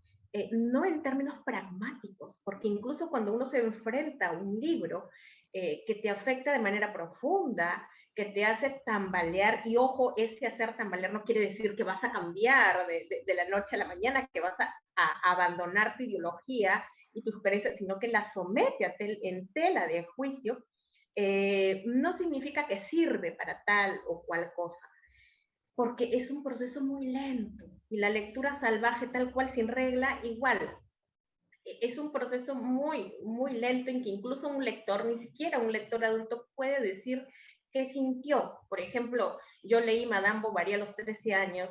no en términos pragmáticos, porque incluso cuando uno se enfrenta a un libro que te afecta de manera profunda, que te hace tambalear, y ojo, ese hacer tambalear no quiere decir que vas a cambiar de la noche a la mañana, que vas a abandonar tu ideología y tus creencias, sino que la somete en tela de juicio, no significa que sirve para tal o cual cosa, porque es un proceso muy lento, y la lectura salvaje tal cual sin regla igual. Es un proceso muy, muy lento en que incluso un lector, ni siquiera un lector adulto, puede decir qué sintió. Por ejemplo, yo leí Madame Bovary a los 13 años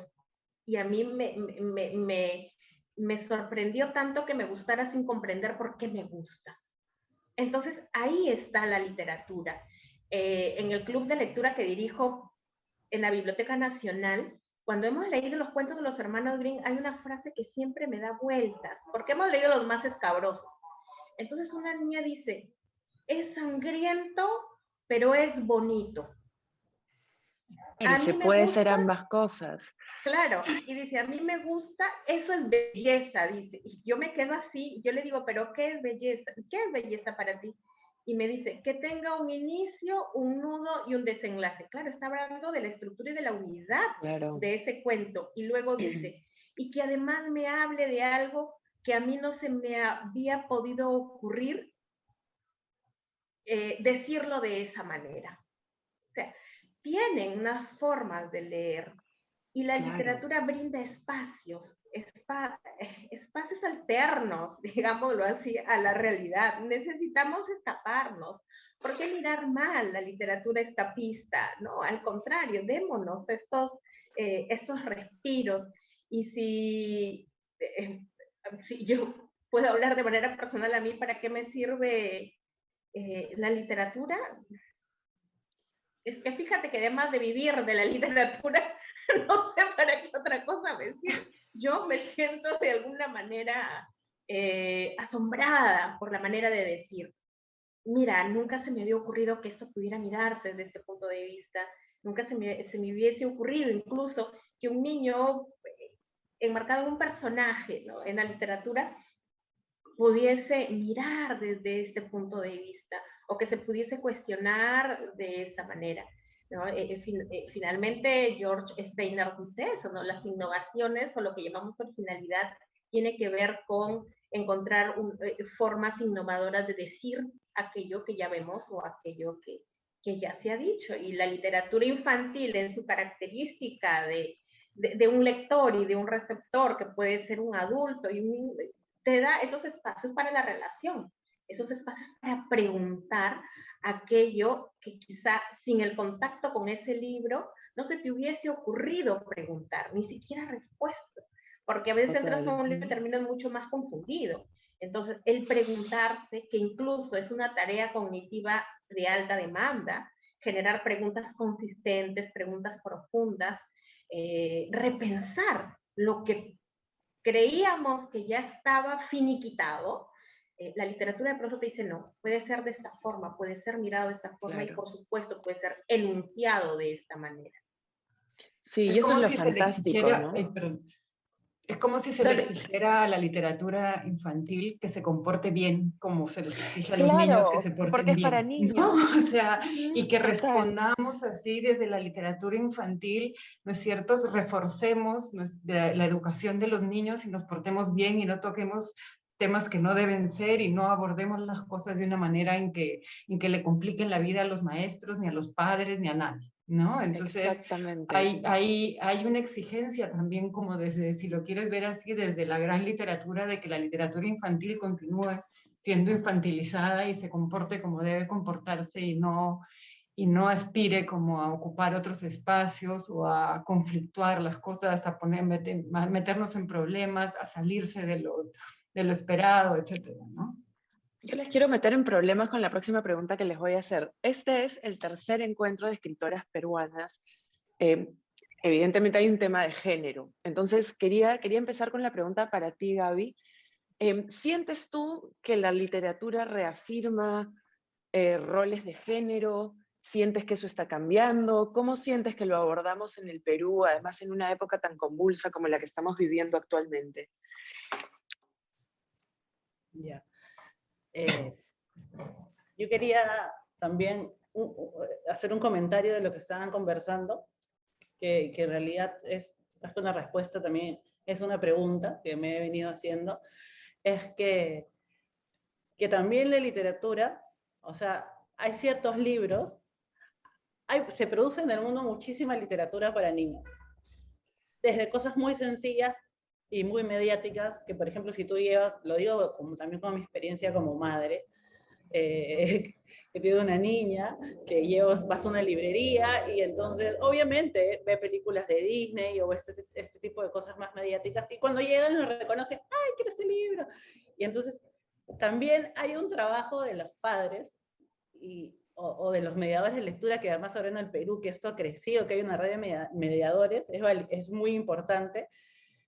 y a mí me sorprendió tanto que me gustara sin comprender por qué me gusta. Entonces, ahí está la literatura. En el club de lectura que dirijo en la Biblioteca Nacional, cuando hemos leído los cuentos de los hermanos Grimm, hay una frase que siempre me da vueltas, porque hemos leído los más escabrosos. Entonces una niña dice, es sangriento, pero es bonito. Pero se puede ser ambas cosas. Claro, y dice, a mí me gusta, eso es belleza, dice. Y yo me quedo así, yo le digo, pero ¿qué es belleza? ¿Qué es belleza para ti? Y me dice, que tenga un inicio, un nudo y un desenlace. Claro, está hablando de la estructura y de la unidad de ese cuento. Y luego dice, y que además me hable de algo que a mí no se me había podido ocurrir decirlo de esa manera. O sea, tienen unas formas de leer. Y la literatura brinda espacios alternos, digámoslo así, a la realidad. Necesitamos escaparnos. ¿Por qué mirar mal la literatura escapista? No, al contrario, démonos estos respiros. Y si yo puedo hablar de manera personal, a mí, ¿para qué me sirve la literatura? Es que fíjate que además de vivir de la literatura, no sé para qué otra cosa me sirve. Yo me siento de alguna manera asombrada por la manera de decir, mira, nunca se me había ocurrido que esto pudiera mirarse desde este punto de vista, nunca se me hubiese ocurrido incluso que un niño enmarcado en un personaje, ¿no?, en la literatura, pudiese mirar desde este punto de vista, o que se pudiese cuestionar de esta manera, ¿no? Finalmente, George Steiner dice eso, ¿no? Las innovaciones, o lo que llamamos originalidad, tiene que ver con encontrar formas innovadoras de decir aquello que ya vemos o aquello que ya se ha dicho. Y la literatura infantil, en su característica de un lector y de un receptor, que puede ser un adulto, te da esos espacios para la relación, esos espacios para preguntar aquello que quizá sin el contacto con ese libro no se te hubiese ocurrido preguntar, ni siquiera respuestas, porque a veces entras con un libro y terminas mucho más confundido. Entonces, el preguntarse, que incluso es una tarea cognitiva de alta demanda, generar preguntas consistentes, preguntas profundas, repensar lo que creíamos que ya estaba finiquitado, la literatura de pronto te dice, no, puede ser de esta forma, puede ser mirado de esta forma, y por supuesto puede ser enunciado de esta manera. Sí, y eso es lo fantástico, ¿no? Es como si se le exigiera a la literatura infantil que se comporte bien, como se les exige a los niños que se Claro, porque porten es para bien, ¿no? niños. O sea, y que Total. respondamos así desde la literatura infantil, ¿no es cierto? Reforcemos la educación de los niños y nos portemos bien y no toquemos temas que no deben ser y no abordemos las cosas de una manera en que le compliquen la vida a los maestros, ni a los padres, ni a nadie, ¿no? Entonces, Exactamente. hay una exigencia también, como desde, si lo quieres ver así, desde la gran literatura, de que la literatura infantil continúe siendo infantilizada y se comporte como debe comportarse y no aspire como a ocupar otros espacios o a conflictuar las cosas, a meternos en problemas, a salirse de lo esperado, etcétera, ¿no? Yo les quiero meter en problemas con la próxima pregunta que les voy a hacer. Este es el tercer encuentro de escritoras peruanas. Evidentemente hay un tema de género. Entonces quería empezar con la pregunta para ti, Gaby. ¿Sientes tú que la literatura reafirma roles de género? ¿Sientes que eso está cambiando? ¿Cómo sientes que lo abordamos en el Perú, además en una época tan convulsa como la que estamos viviendo actualmente? Ya. Yo quería también hacer un comentario de lo que estaban conversando, que en realidad es una respuesta también, es una pregunta que me he venido haciendo, es que también la literatura, o sea, hay ciertos libros, se produce en el mundo muchísima literatura para niños, desde cosas muy sencillas y muy mediáticas, que por ejemplo si tú llevas, lo digo como, también con mi experiencia como madre, que tiene una niña, que vas a una librería y entonces obviamente ve películas de Disney o este tipo de cosas más mediáticas y cuando llegan lo reconoce, ¡ay, quiero ese libro! Y entonces también hay un trabajo de los padres o de los mediadores de lectura, que además ahora en el Perú, que esto ha crecido, que hay una red de mediadores, es muy importante,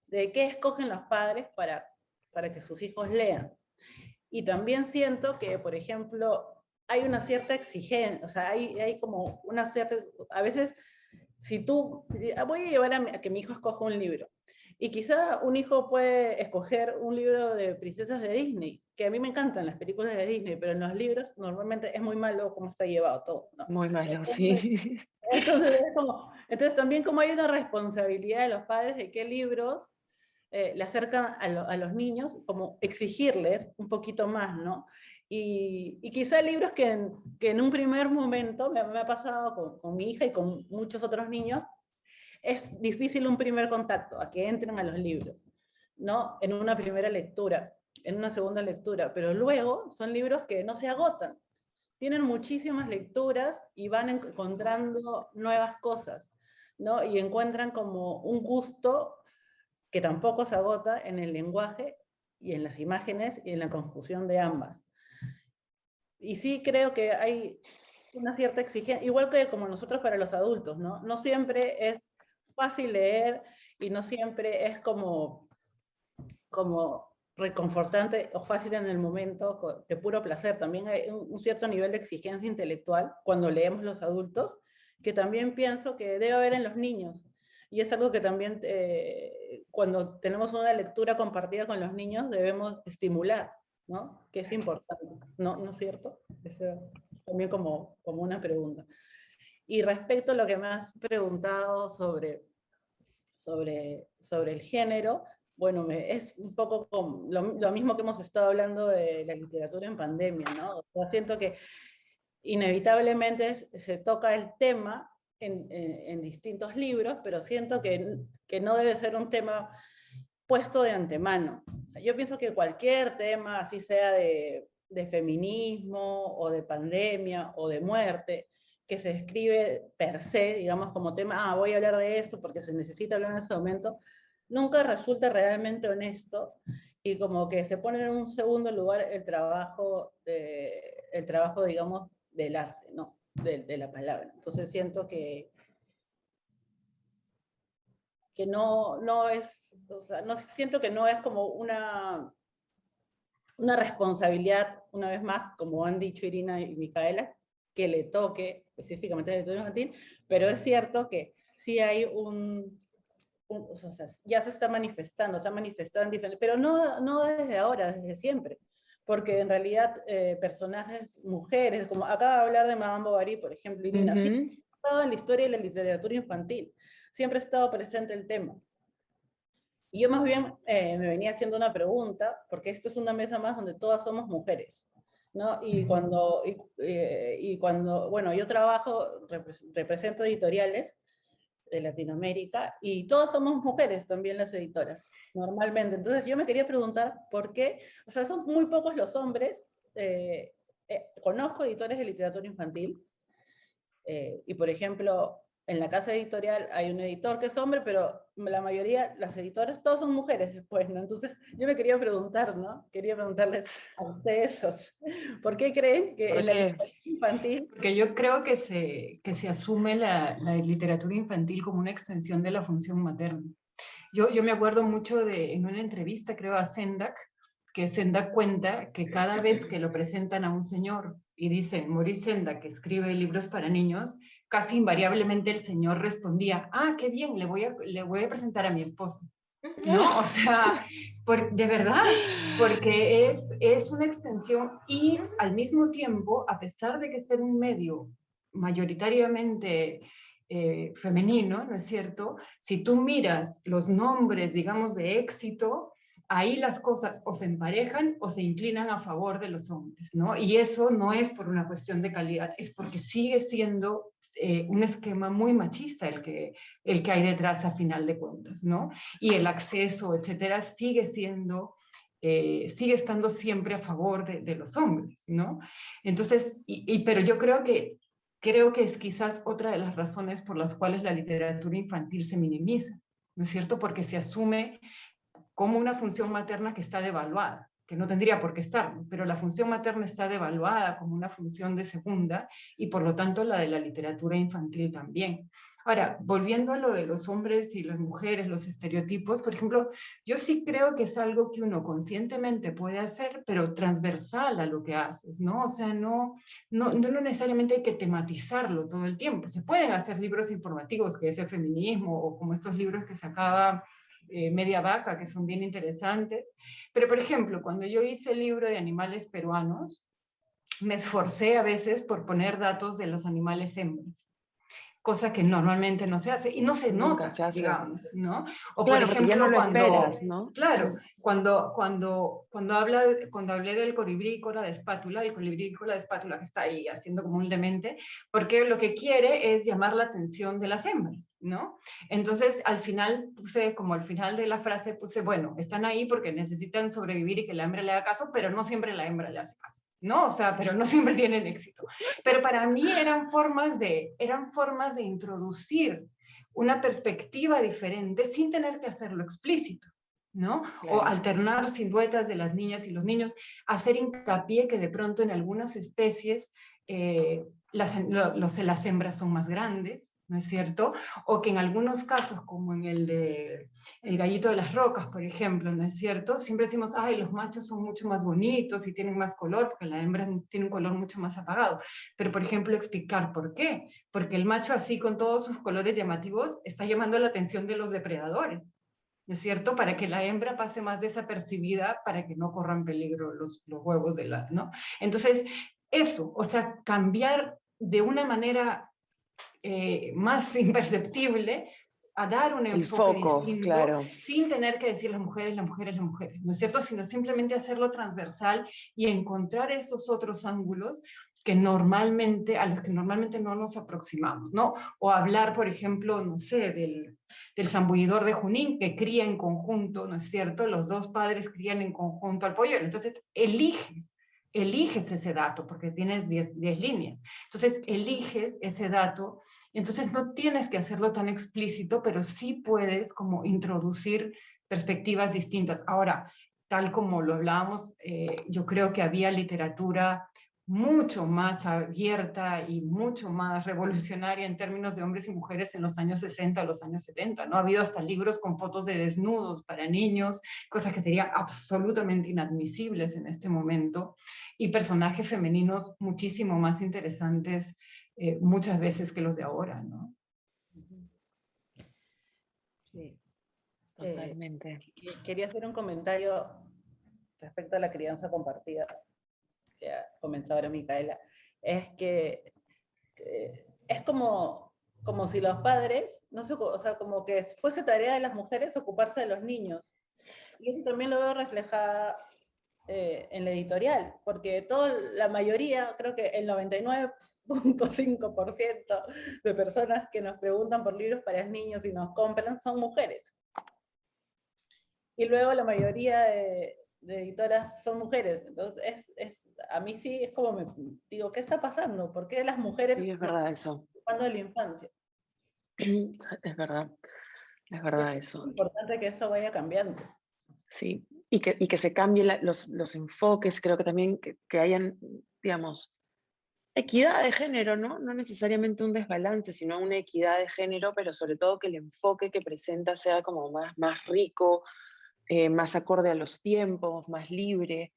de qué escogen los padres para que sus hijos lean. Y también siento que, por ejemplo, hay una cierta exigencia, o sea, hay como una cierta, a veces, si tú, voy a llevar a que mi hijo escoja un libro, y quizá un hijo puede escoger un libro de princesas de Disney, que a mí me encantan las películas de Disney, pero en los libros normalmente es muy malo cómo está llevado todo, ¿no? Muy malo, Entonces, sí. entonces también como hay una responsabilidad de los padres de qué libros le acercan a los niños, como exigirles un poquito más, ¿no? Y quizá libros que en un primer momento, me ha pasado con mi hija y con muchos otros niños, es difícil un primer contacto, a que entren a los libros, ¿no? En una primera lectura, en una segunda lectura, pero luego son libros que no se agotan, tienen muchísimas lecturas y van encontrando nuevas cosas, ¿no? Y encuentran como un gusto que tampoco se agota en el lenguaje y en las imágenes y en la conjunción de ambas. Y sí creo que hay una cierta exigencia, igual que como nosotros para los adultos, ¿no? No siempre es fácil leer y no siempre es como reconfortante o fácil en el momento, de puro placer. También hay un cierto nivel de exigencia intelectual cuando leemos los adultos, que también pienso que debe haber en los niños. Y es algo que también cuando tenemos una lectura compartida con los niños debemos estimular, ¿no? Que es importante, ¿no es cierto? Eso es también como una pregunta. Y respecto a lo que me has preguntado sobre el género, bueno, es un poco como lo mismo que hemos estado hablando de la literatura en pandemia, ¿no? O sea, siento que inevitablemente se toca el tema en distintos libros, pero siento que no debe ser un tema puesto de antemano. Yo pienso que cualquier tema, así sea de feminismo o de pandemia o de muerte, que se escribe per se, digamos, como tema, voy a hablar de esto porque se necesita hablar en ese momento, nunca resulta realmente honesto y como que se pone en un segundo lugar el trabajo, digamos, del arte, ¿no? De la palabra. Entonces siento que no es, o sea, no siento que no es como una responsabilidad, una vez más, como han dicho Irina y Micaela, que le toque específicamente a la literatura infantil, pero es cierto que sí hay o sea, ya se está manifestando, se ha manifestado en diferentes, pero no desde ahora, desde siempre. Porque en realidad personajes, mujeres, como acaba de hablar de Madame Bovary, por ejemplo, Irina, siempre ha estado en la historia de la literatura infantil, siempre ha estado presente el tema. Y yo más bien me venía haciendo una pregunta, porque esto es una mesa más donde todas somos mujeres, ¿no? Y cuando bueno, yo trabajo, represento editoriales de Latinoamérica, y todas somos mujeres también las editoras, normalmente. Entonces yo me quería preguntar por qué, o sea, son muy pocos los hombres, conozco editores de literatura infantil, y por ejemplo, en la casa editorial hay un editor que es hombre, pero la mayoría, las editoras, todas son mujeres después, ¿no? Entonces yo me quería preguntar, ¿no? Quería preguntarles a ustedes, ¿por qué creen que en la literatura infantil... Porque yo creo que se asume la literatura infantil como una extensión de la función materna. Yo me acuerdo mucho en una entrevista, creo, a Sendak, que Sendak cuenta que cada vez que lo presentan a un señor y dicen Maurice Sendak, que escribe libros para niños, casi invariablemente el señor respondía, ah, qué bien, le voy a presentar a mi esposa. ¿No? O sea, de verdad, porque es una extensión y al mismo tiempo, a pesar de que ser un medio mayoritariamente femenino, ¿no es cierto? Si tú miras los nombres, digamos, de éxito, ahí las cosas o se emparejan o se inclinan a favor de los hombres, ¿no? Y eso no es por una cuestión de calidad, es porque sigue siendo un esquema muy machista el que hay detrás a final de cuentas, ¿no? Y el acceso, etcétera, sigue estando siempre a favor de los hombres, ¿no? Entonces, pero yo creo que es quizás otra de las razones por las cuales la literatura infantil se minimiza, ¿no es cierto? Porque se asume como una función materna que está devaluada, que no tendría por qué estar, pero la función materna está devaluada como una función de segunda y por lo tanto la de la literatura infantil también. Ahora, volviendo a lo de los hombres y las mujeres, los estereotipos, por ejemplo, yo sí creo que es algo que uno conscientemente puede hacer, pero transversal a lo que haces, ¿no? O sea, no necesariamente hay que tematizarlo todo el tiempo. Se pueden hacer libros informativos, que es el feminismo, o como estos libros que sacaba Media Vaca, que son bien interesantes. Pero, por ejemplo, cuando yo hice el libro de animales peruanos, me esforcé a veces por poner datos de los animales hembras, cosa que normalmente no se hace y no se nota, digamos, ¿no? O claro, por ejemplo, ya no lo cuando, esperas, ¿no? claro, cuando hablé del colibrícola de espátula, el colibrícola de espátula que está ahí haciendo como un demente, porque lo que quiere es llamar la atención de las hembras, ¿no? Entonces, al final como al final de la frase puse, bueno, están ahí porque necesitan sobrevivir y que la hembra le haga caso, pero no siempre la hembra le hace caso, ¿no? O sea, pero no siempre tienen éxito. Pero para mí eran formas de introducir una perspectiva diferente sin tener que hacerlo explícito, ¿no? Claro. O alternar siluetas de las niñas y los niños, hacer hincapié que de pronto en algunas especies las hembras son más grandes, ¿no es cierto? O que en algunos casos, como en el de el gallito de las rocas, por ejemplo, ¿no es cierto? Siempre decimos, ay, los machos son mucho más bonitos y tienen más color, porque la hembra tiene un color mucho más apagado. Pero, por ejemplo, explicar por qué. Porque el macho, así con todos sus colores llamativos, está llamando la atención de los depredadores, ¿no es cierto? Para que la hembra pase más desapercibida, para que no corran peligro los huevos de la, ¿no? Entonces, eso, o sea, cambiar de una manera más imperceptible a dar un enfoque distinto, claro, sin tener que decir las mujeres, ¿no es cierto? Sino simplemente hacerlo transversal y encontrar esos otros ángulos a los que normalmente no nos aproximamos, ¿no? O hablar, por ejemplo, no sé, del zambullidor de Junín, que cría en conjunto, ¿no es cierto? Los dos padres crían en conjunto al polluelo. Entonces, eliges ese dato, porque tienes 10 líneas. Entonces, eliges ese dato, entonces no tienes que hacerlo tan explícito, pero sí puedes como introducir perspectivas distintas. Ahora, tal como lo hablábamos, yo creo que había literatura mucho más abierta y mucho más revolucionaria en términos de hombres y mujeres en los años 60 a los años 70, ¿no? Ha habido hasta libros con fotos de desnudos para niños, cosas que serían absolutamente inadmisibles en este momento, y personajes femeninos muchísimo más interesantes muchas veces que los de ahora, ¿no? Sí. Totalmente. Quería hacer un comentario respecto a la crianza compartida, que ha comentado ahora Micaela. Es que es como si los padres, no sé, o sea, como que fuese tarea de las mujeres ocuparse de los niños. Y eso también lo veo reflejada en la editorial, porque la mayoría, creo que el 99.5% de personas que nos preguntan por libros para niños y nos compran son mujeres. Y luego la mayoría de editoras son mujeres. Entonces, a mí sí es como, digo, ¿qué está pasando? ¿Por qué las mujeres Sí, es verdad eso. ocupando de la infancia? Es verdad eso. Es importante que eso vaya cambiando. Sí, y que se cambien los enfoques, creo que también que hayan, digamos, equidad de género, ¿no? No necesariamente un desbalance, sino una equidad de género, pero sobre todo que el enfoque que presenta sea como más rico, más acorde a los tiempos, más libre.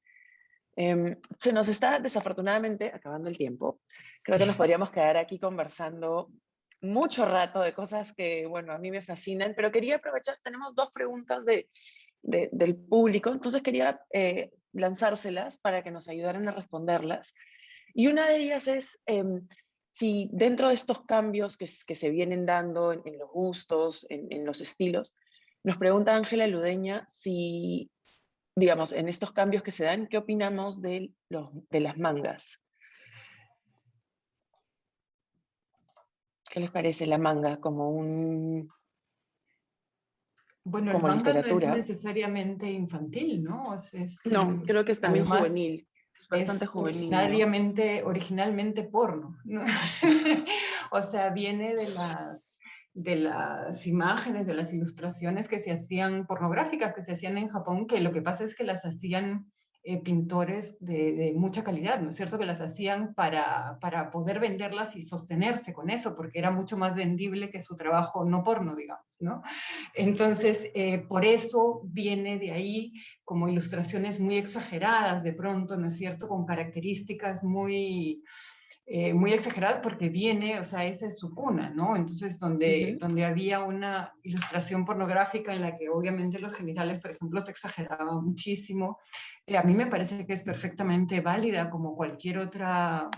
Se nos está desafortunadamente acabando el tiempo. Creo que nos podríamos quedar aquí conversando mucho rato de cosas que, bueno, a mí me fascinan, pero quería aprovechar, tenemos dos preguntas del público, entonces quería lanzárselas para que nos ayudaran a responderlas. Y una de ellas es si dentro de estos cambios que se vienen dando en los gustos, en los estilos, nos pregunta Ángela Ludeña si, digamos, en estos cambios que se dan, ¿qué opinamos de las mangas? ¿Qué les parece la manga como Bueno, el como manga no es literatura? necesariamente infantil, ¿no? No, creo que es también además juvenil. Es bastante es juvenil, ¿no? originalmente porno, ¿no? O sea, viene de las imágenes, de las ilustraciones que se hacían pornográficas, que se hacían en Japón, que lo que pasa es que las hacían pintores de mucha calidad, ¿no es cierto? Que las hacían para poder venderlas y sostenerse con eso, porque era mucho más vendible que su trabajo no porno, digamos, ¿no? Entonces, por eso viene de ahí como ilustraciones muy exageradas de pronto, ¿no es cierto? Con características muy exageradas porque viene, o sea, esa es su cuna, ¿no? Entonces, donde había una ilustración pornográfica en la que obviamente los genitales, por ejemplo, se exageraban muchísimo, a mí me parece que es perfectamente válida como cualquier otra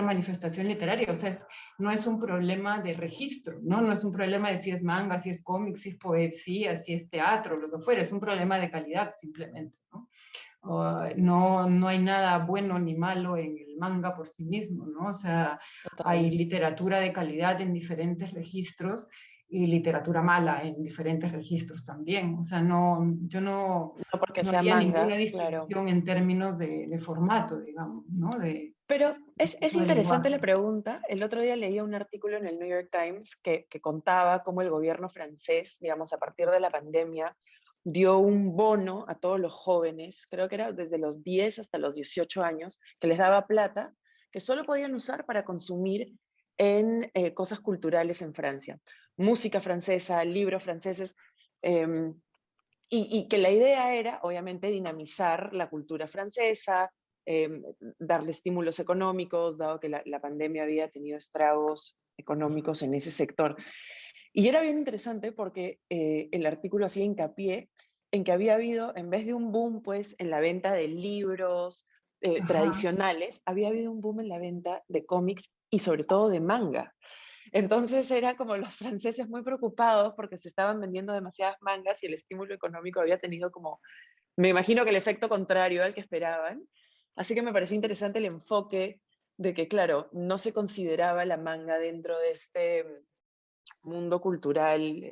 manifestación literaria, o sea, no es un problema de registro, ¿no? No es un problema de si es manga, si es cómic, si es poesía, si es teatro, lo que fuera, es un problema de calidad simplemente, ¿no? No hay nada bueno ni malo en el manga por sí mismo, ¿no? O sea, hay literatura de calidad en diferentes registros y literatura mala en diferentes registros también. O sea, yo no porque sea haría manga, ninguna distinción en términos de formato, digamos, ¿no? Pero es de interesante lenguaje. la pregunta. El otro día leía un artículo en el New York Times que contaba cómo el gobierno francés, digamos, a partir de la pandemia, dio un bono a todos los jóvenes, creo que era desde los 10 hasta los 18 años, que les daba plata, que solo podían usar para consumir en cosas culturales en Francia. Música francesa, libros franceses, y que la idea era, obviamente, dinamizar la cultura francesa, darle estímulos económicos, dado que la pandemia había tenido estragos económicos en ese sector. Y era bien interesante porque el artículo hacía hincapié en que había habido, en vez de un boom pues, en la venta de libros tradicionales, había habido un boom en la venta de cómics y sobre todo de manga. Entonces era como los franceses muy preocupados porque se estaban vendiendo demasiadas mangas y el estímulo económico había tenido como, me imagino que el efecto contrario al que esperaban. Así que me pareció interesante el enfoque de que, claro, no se consideraba la manga dentro de este mundo cultural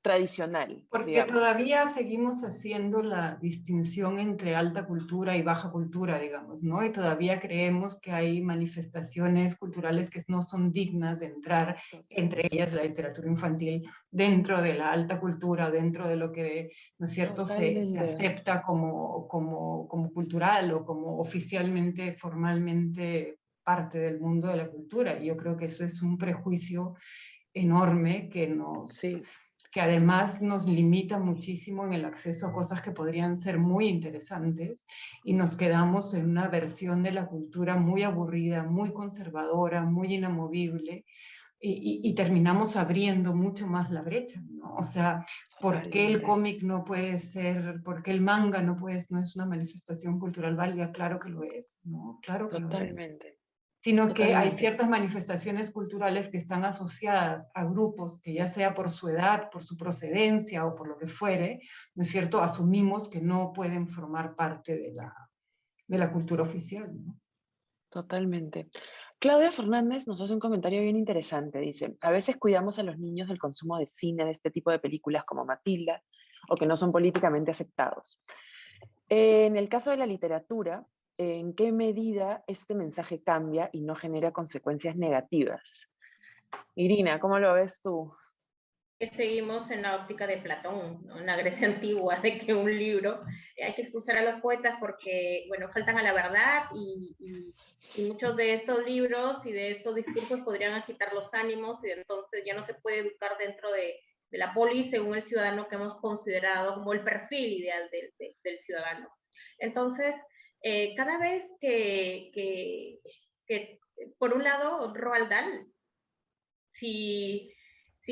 tradicional, Porque digamos. todavía seguimos haciendo la distinción entre alta cultura y baja cultura, digamos, ¿no? Y todavía creemos que hay manifestaciones culturales que no son dignas de entrar, entre ellas la literatura infantil, dentro de la alta cultura, dentro de lo que, ¿no es cierto?, se acepta como cultural o como oficialmente, formalmente parte del mundo de la cultura. Y yo creo que eso es un prejuicio enorme que además nos limita muchísimo en el acceso a cosas que podrían ser muy interesantes y nos quedamos en una versión de la cultura muy aburrida, muy conservadora, muy inamovible, y terminamos abriendo mucho más la brecha, ¿no? O sea, ¿por qué el cómic no puede ser, por qué el manga no es una manifestación cultural válida? Claro que lo es, ¿no? Claro que lo es. Totalmente. Sino que hay ciertas manifestaciones culturales que están asociadas a grupos que ya sea por su edad, por su procedencia o por lo que fuere, ¿no es cierto? Asumimos que no pueden formar parte de la cultura oficial, ¿no? Totalmente. Claudia Fernández nos hace un comentario bien interesante. Dice, a veces cuidamos a los niños del consumo de cine, de este tipo de películas como Matilda, o que no son políticamente aceptados. En el caso de la literatura, ¿en qué medida este mensaje cambia y no genera consecuencias negativas? Irina, ¿cómo lo ves tú? Que seguimos en la óptica de Platón, ¿no? En la Grecia antigua, de que un libro, hay que excusar a los poetas porque, bueno, faltan a la verdad y muchos de estos libros y de estos discursos podrían agitar los ánimos y entonces ya no se puede educar dentro de la polis según el ciudadano que hemos considerado como el perfil ideal del ciudadano. Entonces, cada vez que, por un lado, Roald Dahl, si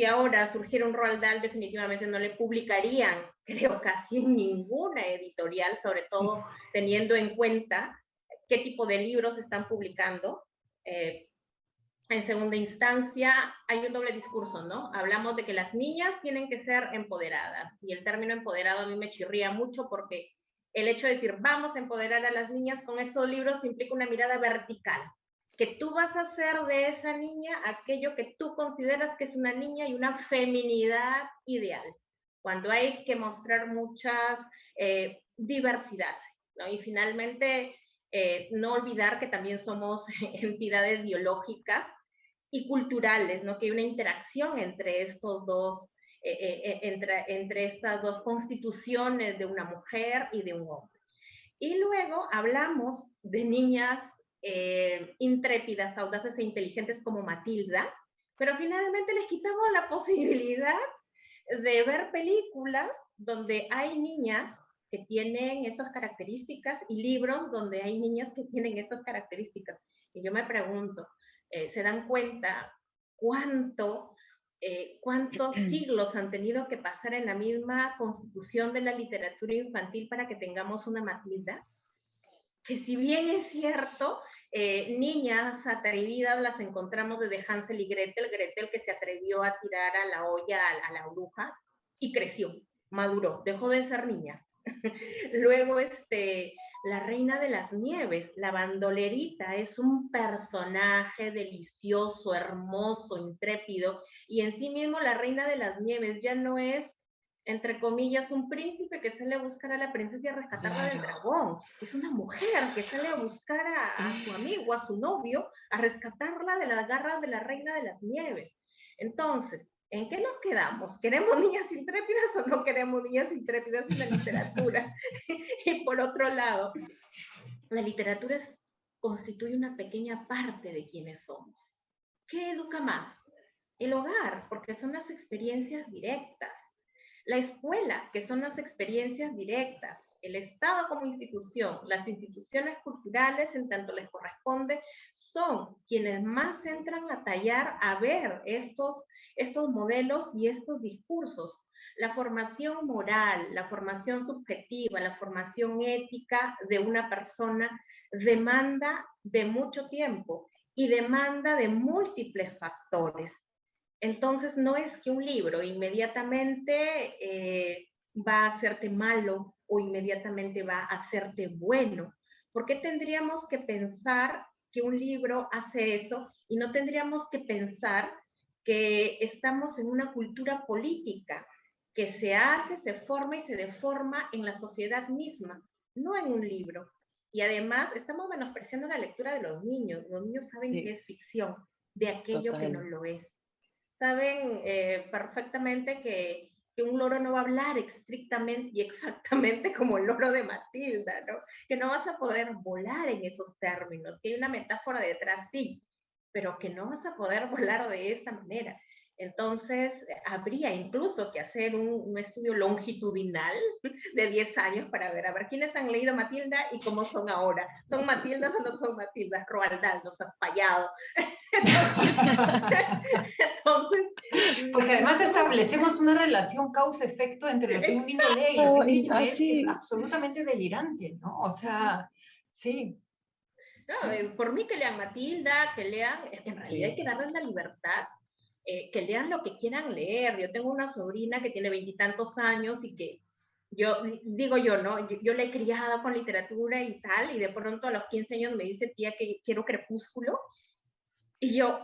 ahora surgiera un Roald Dahl, definitivamente no le publicarían, creo, casi en ninguna editorial, sobre todo teniendo en cuenta qué tipo de libros están publicando. En segunda instancia, hay un doble discurso, ¿no? Hablamos de que las niñas tienen que ser empoderadas, y el término empoderado a mí me chirría mucho porque el hecho de decir vamos a empoderar a las niñas con estos libros implica una mirada vertical, que tú vas a hacer de esa niña aquello que tú consideras que es una niña y una feminidad ideal, cuando hay que mostrar muchas diversidades, ¿no? Y finalmente, no olvidar que también somos entidades biológicas y culturales, ¿no? Que hay una interacción entre estos dos, entre estas dos constituciones de una mujer y de un hombre. Y luego hablamos de niñas intrépidas, audaces e inteligentes como Matilda, pero finalmente les quitamos la posibilidad de ver películas donde hay niñas que tienen estas características y libros donde hay niñas que tienen estas características. Y yo me pregunto, ¿se dan cuenta cuántos siglos han tenido que pasar en la misma constitución de la literatura infantil para que tengamos una Matilda? Que si bien es cierto, niñas atrevidas las encontramos desde Hansel y Gretel, Gretel que se atrevió a tirar a la olla a la bruja y creció, maduró, dejó de ser niña. Luego, la Reina de las Nieves, la bandolerita, es un personaje delicioso, hermoso, intrépido, y en sí mismo la Reina de las Nieves ya no es, entre comillas, un príncipe que sale a buscar a la princesa y a rescatarla del dragón. Es una mujer que sale a buscar a su amigo, a su novio, a rescatarla de las garras de la Reina de las Nieves. Entonces, ¿en qué nos quedamos? ¿Queremos niñas intrépidas o no queremos niñas intrépidas en la literatura? Y por otro lado, la literatura constituye una pequeña parte de quienes somos. ¿Qué educa más? El hogar, porque son las experiencias directas. La escuela, que son las experiencias directas. El Estado como institución, las instituciones culturales, en tanto les corresponde, son quienes más entran a tallar, a ver estos modelos y estos discursos. La formación moral, la formación subjetiva, la formación ética de una persona demanda de mucho tiempo y demanda de múltiples factores. Entonces, no es que un libro inmediatamente va a hacerte malo o inmediatamente va a hacerte bueno. ¿Por qué tendríamos que pensar que un libro hace eso y no tendríamos que pensar que estamos en una cultura política que se hace, se forma y se deforma en la sociedad misma, no en un libro? Y además estamos menospreciando la lectura de los niños. Los niños saben que es ficción de aquello que no lo es. Saben perfectamente que un loro no va a hablar estrictamente y exactamente como el loro de Matilda, ¿no? Que no vas a poder volar en esos términos, que hay una metáfora detrás, sí, pero que no vas a poder volar de esta manera. Entonces, habría incluso que hacer un estudio longitudinal de 10 años para ver, a ver, quiénes han leído Matilda y cómo son ahora. ¿Son Matildas o no son Matildas? Roald Dahl nos ha fallado. Entonces, porque además establecemos una relación causa-efecto entre lo que un niño lee y lo que un niño es absolutamente delirante, ¿no? O sea, sí. No, por mí que lean Matilda, que lean, en realidad hay que darles la libertad, que lean lo que quieran leer. Yo tengo una sobrina que tiene 20 y tantos años y que yo, digo yo, ¿no? Yo la he criado con literatura y tal, y de pronto a los 15 años me dice, tía, que quiero Crepúsculo, y yo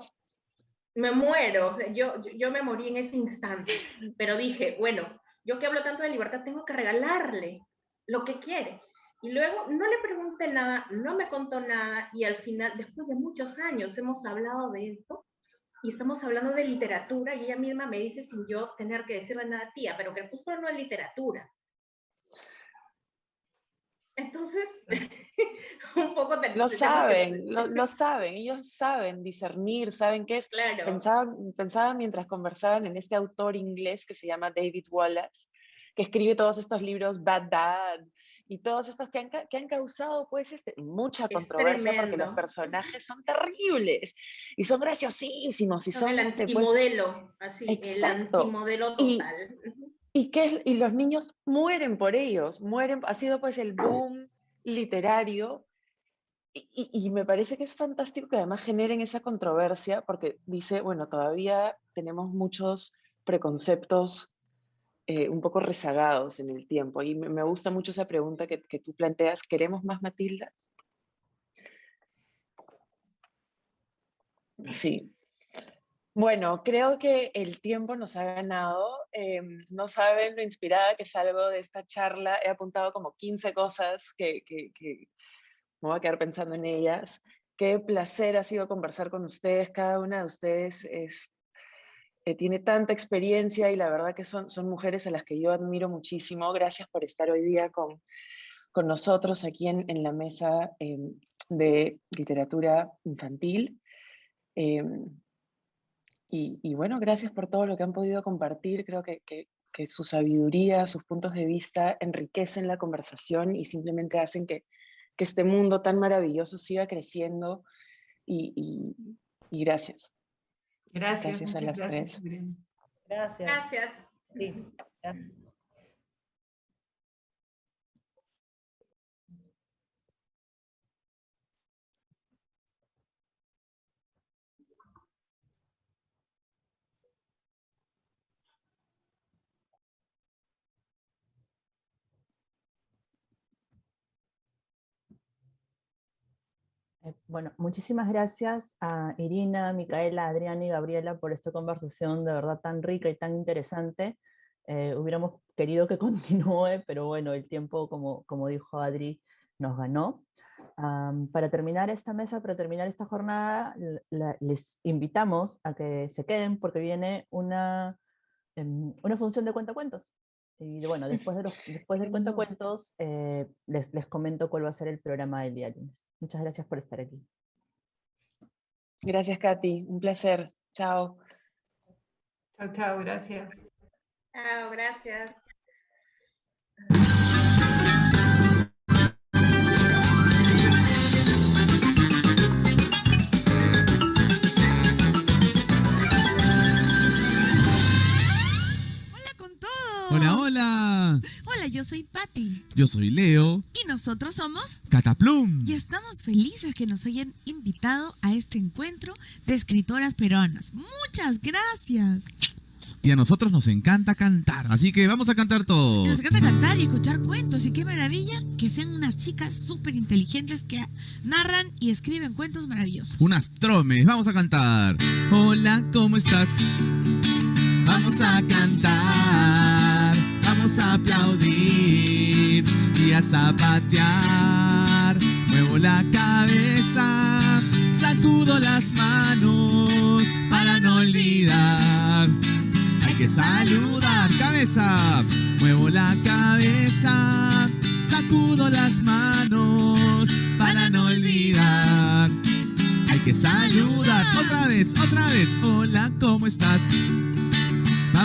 me muero, o sea, yo me morí en ese instante, pero dije, bueno, yo que hablo tanto de libertad, tengo que regalarle lo que quiere. Y luego no le pregunté nada, no me contó nada, y al final, después de muchos años, hemos hablado de esto, y estamos hablando de literatura, y ella misma me dice, sin yo tener que decirle nada, tía, pero Crepúsculo no es literatura. Entonces, un poco... Lo saben, ellos saben discernir, saben qué es. Claro. Pensaba mientras conversaban en este autor inglés que se llama David Wallace, que escribe todos estos libros, Bad Dad, y todos estos que han causado pues mucha controversia porque los personajes son terribles y son graciosísimos y son el antimodelo, pues, así, exacto. El antimodelo total. Y los niños mueren por ellos, ha sido pues el boom literario y me parece que es fantástico que además generen esa controversia porque dice, bueno, todavía tenemos muchos preconceptos un poco rezagados en el tiempo. Y me gusta mucho esa pregunta que tú planteas, ¿queremos más Matildas? Sí. Bueno, creo que el tiempo nos ha ganado. No saben lo inspirada que salgo de esta charla. He apuntado como 15 cosas que me voy a quedar pensando en ellas. Qué placer ha sido conversar con ustedes. Cada una de ustedes tiene tanta experiencia y la verdad que son mujeres a las que yo admiro muchísimo. Gracias por estar hoy día con nosotros aquí en la mesa de literatura infantil. Y bueno, gracias por todo lo que han podido compartir. Creo que su sabiduría, sus puntos de vista enriquecen la conversación y simplemente hacen que este mundo tan maravilloso siga creciendo. Y gracias. Gracias a las tres. Gracias. Sí, gracias. Bueno, muchísimas gracias a Irina, Micaela, Adriana y Gabriela por esta conversación de verdad tan rica y tan interesante. Hubiéramos querido que continúe, pero bueno, el tiempo, como dijo Adri, nos ganó. Para terminar esta mesa, para terminar esta jornada, les invitamos a que se queden porque viene una función de cuentacuentos. Y bueno, después del cuentacuentos les comento cuál va a ser el programa del día lunes. Muchas gracias por estar aquí. Gracias, Katy. Un placer. Chao. Chao, gracias. Chao, gracias. Hola, hola. Hola, yo soy Patti. Yo soy Leo. Y nosotros somos Cataplum. Y estamos felices que nos hayan invitado a este encuentro de escritoras peruanas. ¡Muchas gracias! Y a nosotros nos encanta cantar, así que vamos a cantar todos. Y nos encanta cantar y escuchar cuentos. Y qué maravilla que sean unas chicas súper inteligentes que narran y escriben cuentos maravillosos. Unas tromes, vamos a cantar. Hola, ¿cómo estás? Vamos a cantar, vamos a aplaudir y a zapatear. Muevo la cabeza, sacudo las manos para no olvidar. Hay que saludar, cabeza. Muevo la cabeza, sacudo las manos para no olvidar. Hay que saludar. Otra vez. Hola, ¿cómo estás?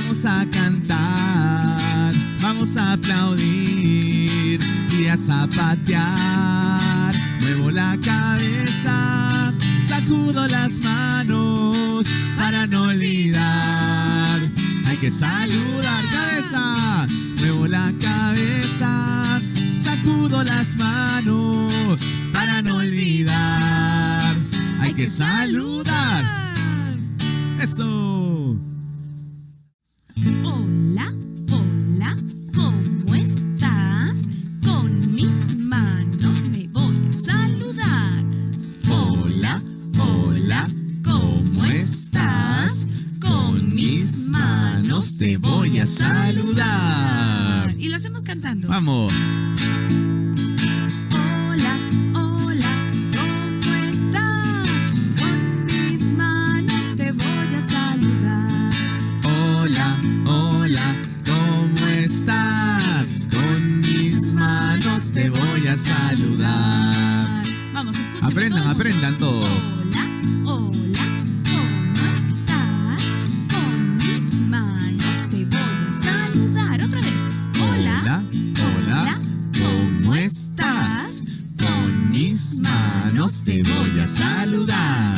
Vamos a cantar, vamos a aplaudir y a zapatear. Muevo la cabeza, sacudo las manos para no olvidar. Hay que saludar, cabeza. Muevo la cabeza, sacudo las manos para no olvidar. Hay que saludar. Eso. Hola, hola, ¿cómo estás? Con mis manos me voy a saludar. Hola, hola, ¿cómo estás? Con mis manos te voy a saludar. Y lo hacemos cantando. Vamos. Hola, hola, ¿cómo estás? Con mis manos te voy a saludar. Hola, hola, ¿cómo estás? Con mis manos te voy a saludar. Vamos, escuchen. Aprendan todos. Hola, hola, ¿cómo estás? Con mis manos te voy a saludar. Otra vez. Hola, Hola, ¿cómo estás? Con mis manos te voy a saludar.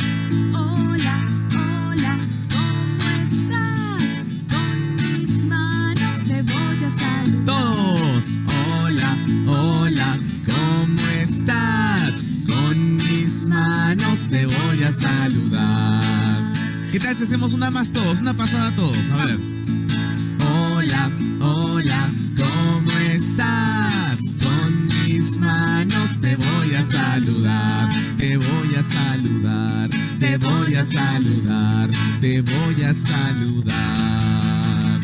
hola, hola, ¿cómo estás? Con mis manos te voy a saludar. Todos. Hola, hola, ¿cómo estás? Con mis manos te voy a saludar. ¿Qué tal si hacemos una más todos? Una pasada todos. A ver. Hola, hola, ¿cómo estás? Con mis manos te voy a saludar. Te voy a saludar. Te voy a saludar. Te voy a saludar.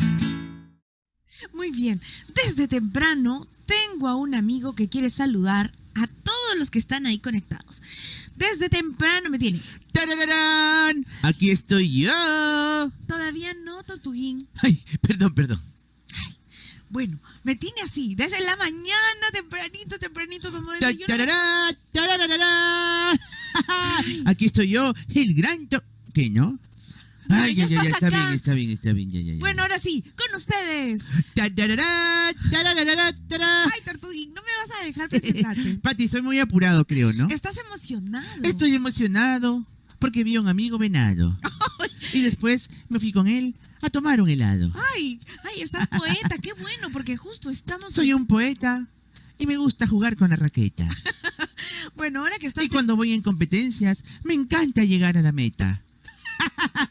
Muy bien, desde temprano tengo a un amigo que quiere saludar a todos los que están ahí conectados. Desde temprano me tiene. ¡Tarararán! Aquí estoy yo. Todavía no, Tortuguín. Ay, perdón. Bueno, me tiene así, desde la mañana, tempranito, como desde yo. ¡Tararán! ¡Tarararán! Aquí estoy yo, el gran ¿Qué, no? Bueno, Ay, ya ya, estás está acá. bien, ya. Bueno, ahora sí, con ustedes. ¡Tarararán! ¡Tarararán! ¡Tararán! Ay, Tortuguín, no me vas a dejar presentarte. Pati, estoy muy apurado, creo, ¿no? Estás emocionado. Estoy emocionado porque vi a un amigo venado. Y después me fui con él a tomar un helado. Ay, estás poeta, qué bueno, porque justo estamos... Soy un poeta y me gusta jugar con la raqueta. Bueno, ahora que estás... Y cuando voy en competencias, me encanta llegar a la meta.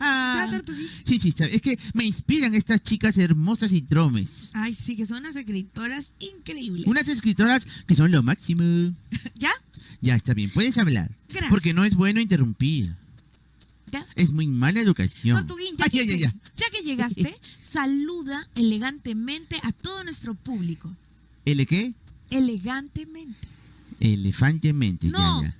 ¿Ya, Tortuguín? Sí, es que me inspiran estas chicas hermosas y tromes. Ay, sí, que son unas escritoras increíbles. Unas escritoras que son lo máximo. ¿Ya? Ya, está bien, puedes hablar. Gracias. Porque no es bueno interrumpir. ¿Ya? Es muy mala educación. Tortuguín, Ya que llegaste, saluda elegantemente a todo nuestro público. ¿El qué? Elegantemente. Elefantemente, No, ya.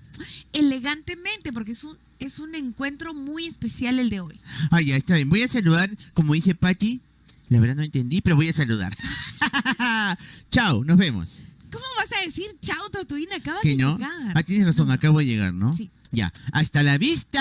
elegantemente, porque es un encuentro muy especial el de hoy. Ya, está bien. Voy a saludar, como dice Pati. La verdad no entendí, pero voy a saludar. Chao, nos vemos. ¿Cómo vas a decir chao, Tortuguín? Acabas ¿Que de no? llegar. Tienes razón, acabo de llegar, ¿no? Sí. Ya, hasta la vista.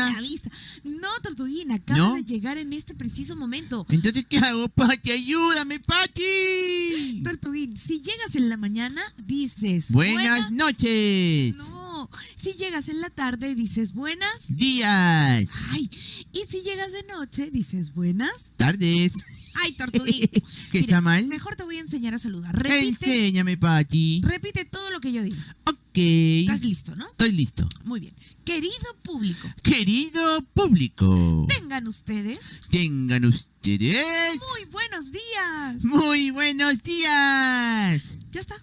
Hasta la vista. No, Tortuguín, acabas ¿No? de llegar en este preciso momento. Entonces, ¿qué hago, Pati? ¡Ayúdame, Pati! Tortuguín, si llegas en la mañana, dices... Buenas noches. No, si llegas en la tarde, dices buenas... Días. Ay, y si llegas de noche, dices buenas... Tardes. Ay, Tortuguín. ¿Qué está mal? Mejor te voy a enseñar a saludar. Repite, Enséñame, Pati. repite todo lo que yo digo. Ok. ¿Estás listo, no? Estoy listo. Muy bien. Querido público, Querido público, tengan ustedes tengan ustedes muy buenos días. muy buenos días. ¿Ya está?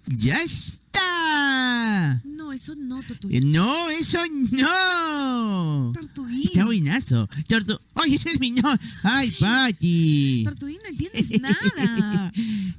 ¡Ya está! No, eso no, Tortuguín. No, eso no. Tortuguín. Está buenazo. ¡Ay, ese es mi no! ¡Ay, Pati! Tortuguín, no entiendes nada.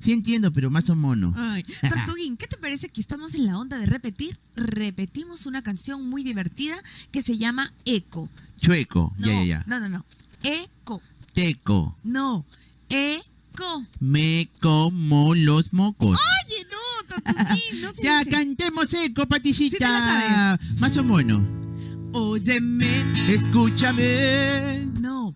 Sí entiendo, pero más o mono. Ay, Tortuguín, ¿qué te parece que estamos en la onda de repetir? Repetimos una canción muy divertida que se llama Eco. Chueco. No, Ya. No. Eco. Teco. No. Eco. Me como los mocos. Oye, no, Tortuguín, no se Ya, dice. cantemos eco, Paticita. Sí te la Más o mono. Óyeme. Escúchame. No.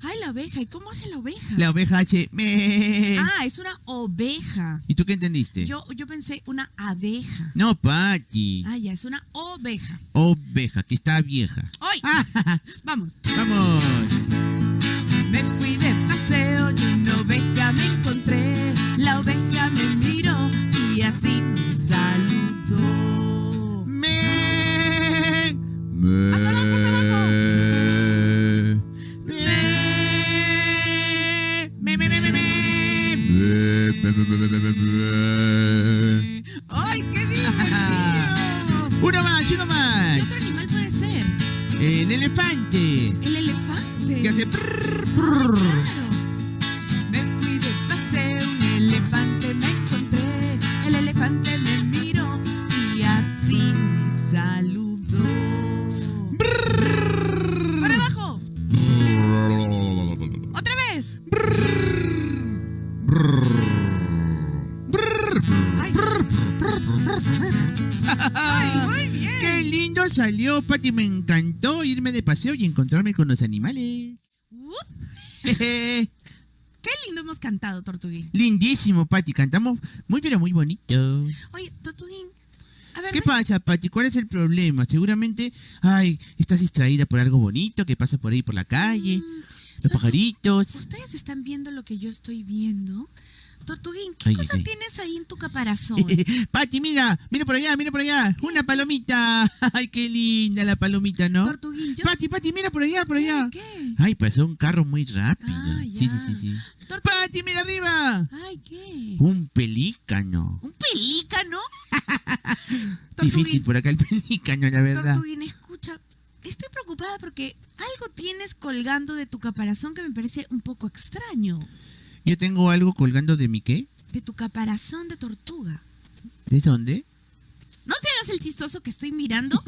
Ay, la oveja. ¿Y cómo hace la oveja? La oveja hace me. Ah, es una oveja. ¿Y tú qué entendiste? Yo pensé una abeja. No, Pati. Ah, ya, es una oveja. Oveja, que está vieja. ¡Ay! Vamos. Vamos. Me fui de paseo y una oveja me encontré. La oveja me miró y así me saludó. Me. Hasta abajo, hasta abajo. ¡Ay, qué divertido! Uno más. ¿Qué otro animal puede ser? El elefante. El elefante. Que hace Claro. Me fui de paseo, un elefante me encontré. El elefante me miró y así me saludó. ¡Para abajo! ¡Otra vez! ¡Ay, muy bien! ¡Qué lindo salió, Pati! Me encantó irme de paseo y encontrarme con los animales. ¡Qué lindo hemos cantado, Tortuguín! Lindísimo, Pati. Cantamos muy, pero muy bonito. Oye, Tortuguín, a ver, ¿Qué pasa, Pati? ¿Cuál es el problema? Seguramente, estás distraída por algo bonito que pasa por ahí por la calle. Los pajaritos. ¿ustedes están viendo lo que yo estoy viendo? Tortuguín, ¿qué Ay, cosa ay. tienes ahí en tu caparazón? Pati, mira por allá. Una palomita. Ay, qué linda la palomita, ¿no? Tortuguín, yo... Pati, mira por allá. ¿Qué? Ay, pasó un carro muy rápido. Ah, Sí. Pati, mira arriba. Ay, ¿qué? Un pelícano. ¿Un pelícano? Difícil por acá el pelícano, la verdad. Tortuguín, escucha. Estoy preocupada porque algo tienes colgando de tu caparazón que me parece un poco extraño. Yo tengo algo colgando de mi ¿qué? De tu caparazón de tortuga. ¿De dónde? No te hagas el chistoso que estoy mirando.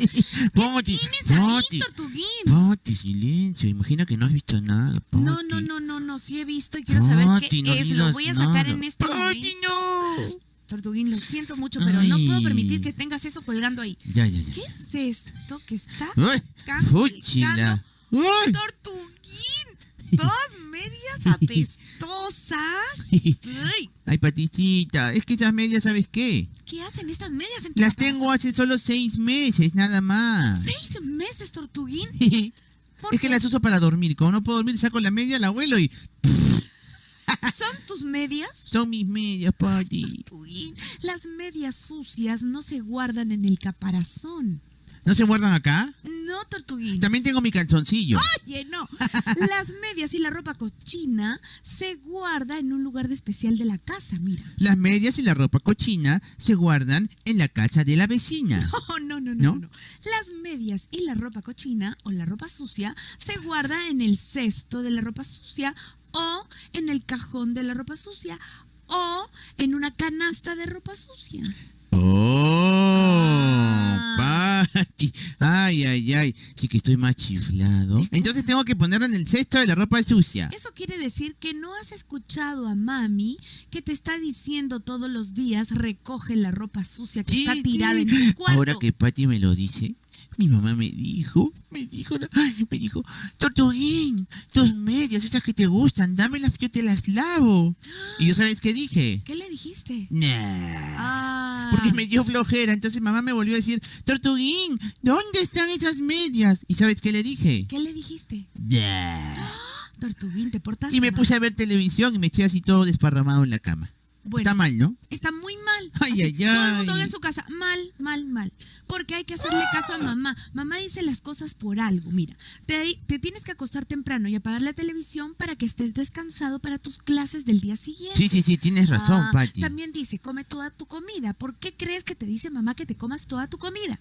Pati, ¿Tienes ahí, Tortuguín? Pati, silencio. Imagina que no has visto nada, Pati. No, sí he visto y quiero saber qué no es. Lo digas voy a sacar nada. en este Pati, momento. no. Tortuguín, lo siento mucho, pero no puedo Ay. permitir que tengas eso colgando ahí. Ya. ¿Qué es esto que está Ay, colgando? fúchila. Ay. Tortuguín, dos medias apestosas. Ay, Ay, Paticita, es que esas medias, ¿sabes qué? ¿qué hacen estas medias en tu Las caparazón? tengo hace solo 6 meses, nada más. 6 meses, Tortuguín. ¿Por Es que qué? las uso para dormir. Como no puedo dormir, saco la media, la vuelo y ¿Son tus medias? son mis medias, Pati. Tortuguín, las medias sucias no se guardan en el caparazón. ¿No se guardan acá? No, Tortuguín. También tengo mi calzoncillo. Oye, no. Las medias y la ropa cochina se guarda en un lugar especial de la casa, mira. Las medias y la ropa cochina se guardan en la casa de la vecina. Oh, no. ¿No? Las medias y la ropa cochina o la ropa sucia se guarda en el cesto de la ropa sucia o en el cajón de la ropa sucia o en una canasta de ropa sucia. ¡Oh! Pati. Ay. Sí que estoy más chiflado. Entonces tengo que ponerla en el cesto de la ropa sucia. Eso quiere decir que no has escuchado a mami que te está diciendo todos los días recoge la ropa sucia que está tirada en tu cuarto. Ahora que Pati me lo dice, mi mamá me dijo, Tortuguín, tus medias, esas que te gustan, dámelas, yo te las lavo. ¿Y yo sabes qué dije? ¿Qué le dijiste? Nah. Porque me dio flojera, entonces mamá me volvió a decir, Tortuguín, ¿dónde están esas medias? ¿Y sabes qué le dije? ¿Qué le dijiste? Nah. Tortuguín, te portaste Y me mal. puse a ver televisión y me eché así todo desparramado en la cama. Bueno, Está mal, ¿no? Está muy mal. Ay, Así, ay, todo el mundo ay. en su casa. Mal. Porque hay que hacerle caso a mamá. Mamá dice las cosas por algo. Mira, te tienes que acostar temprano y apagar la televisión para que estés descansado para tus clases del día siguiente. Sí, tienes razón, Pati. También dice, come toda tu comida. ¿Por qué crees que te dice mamá que te comas toda tu comida?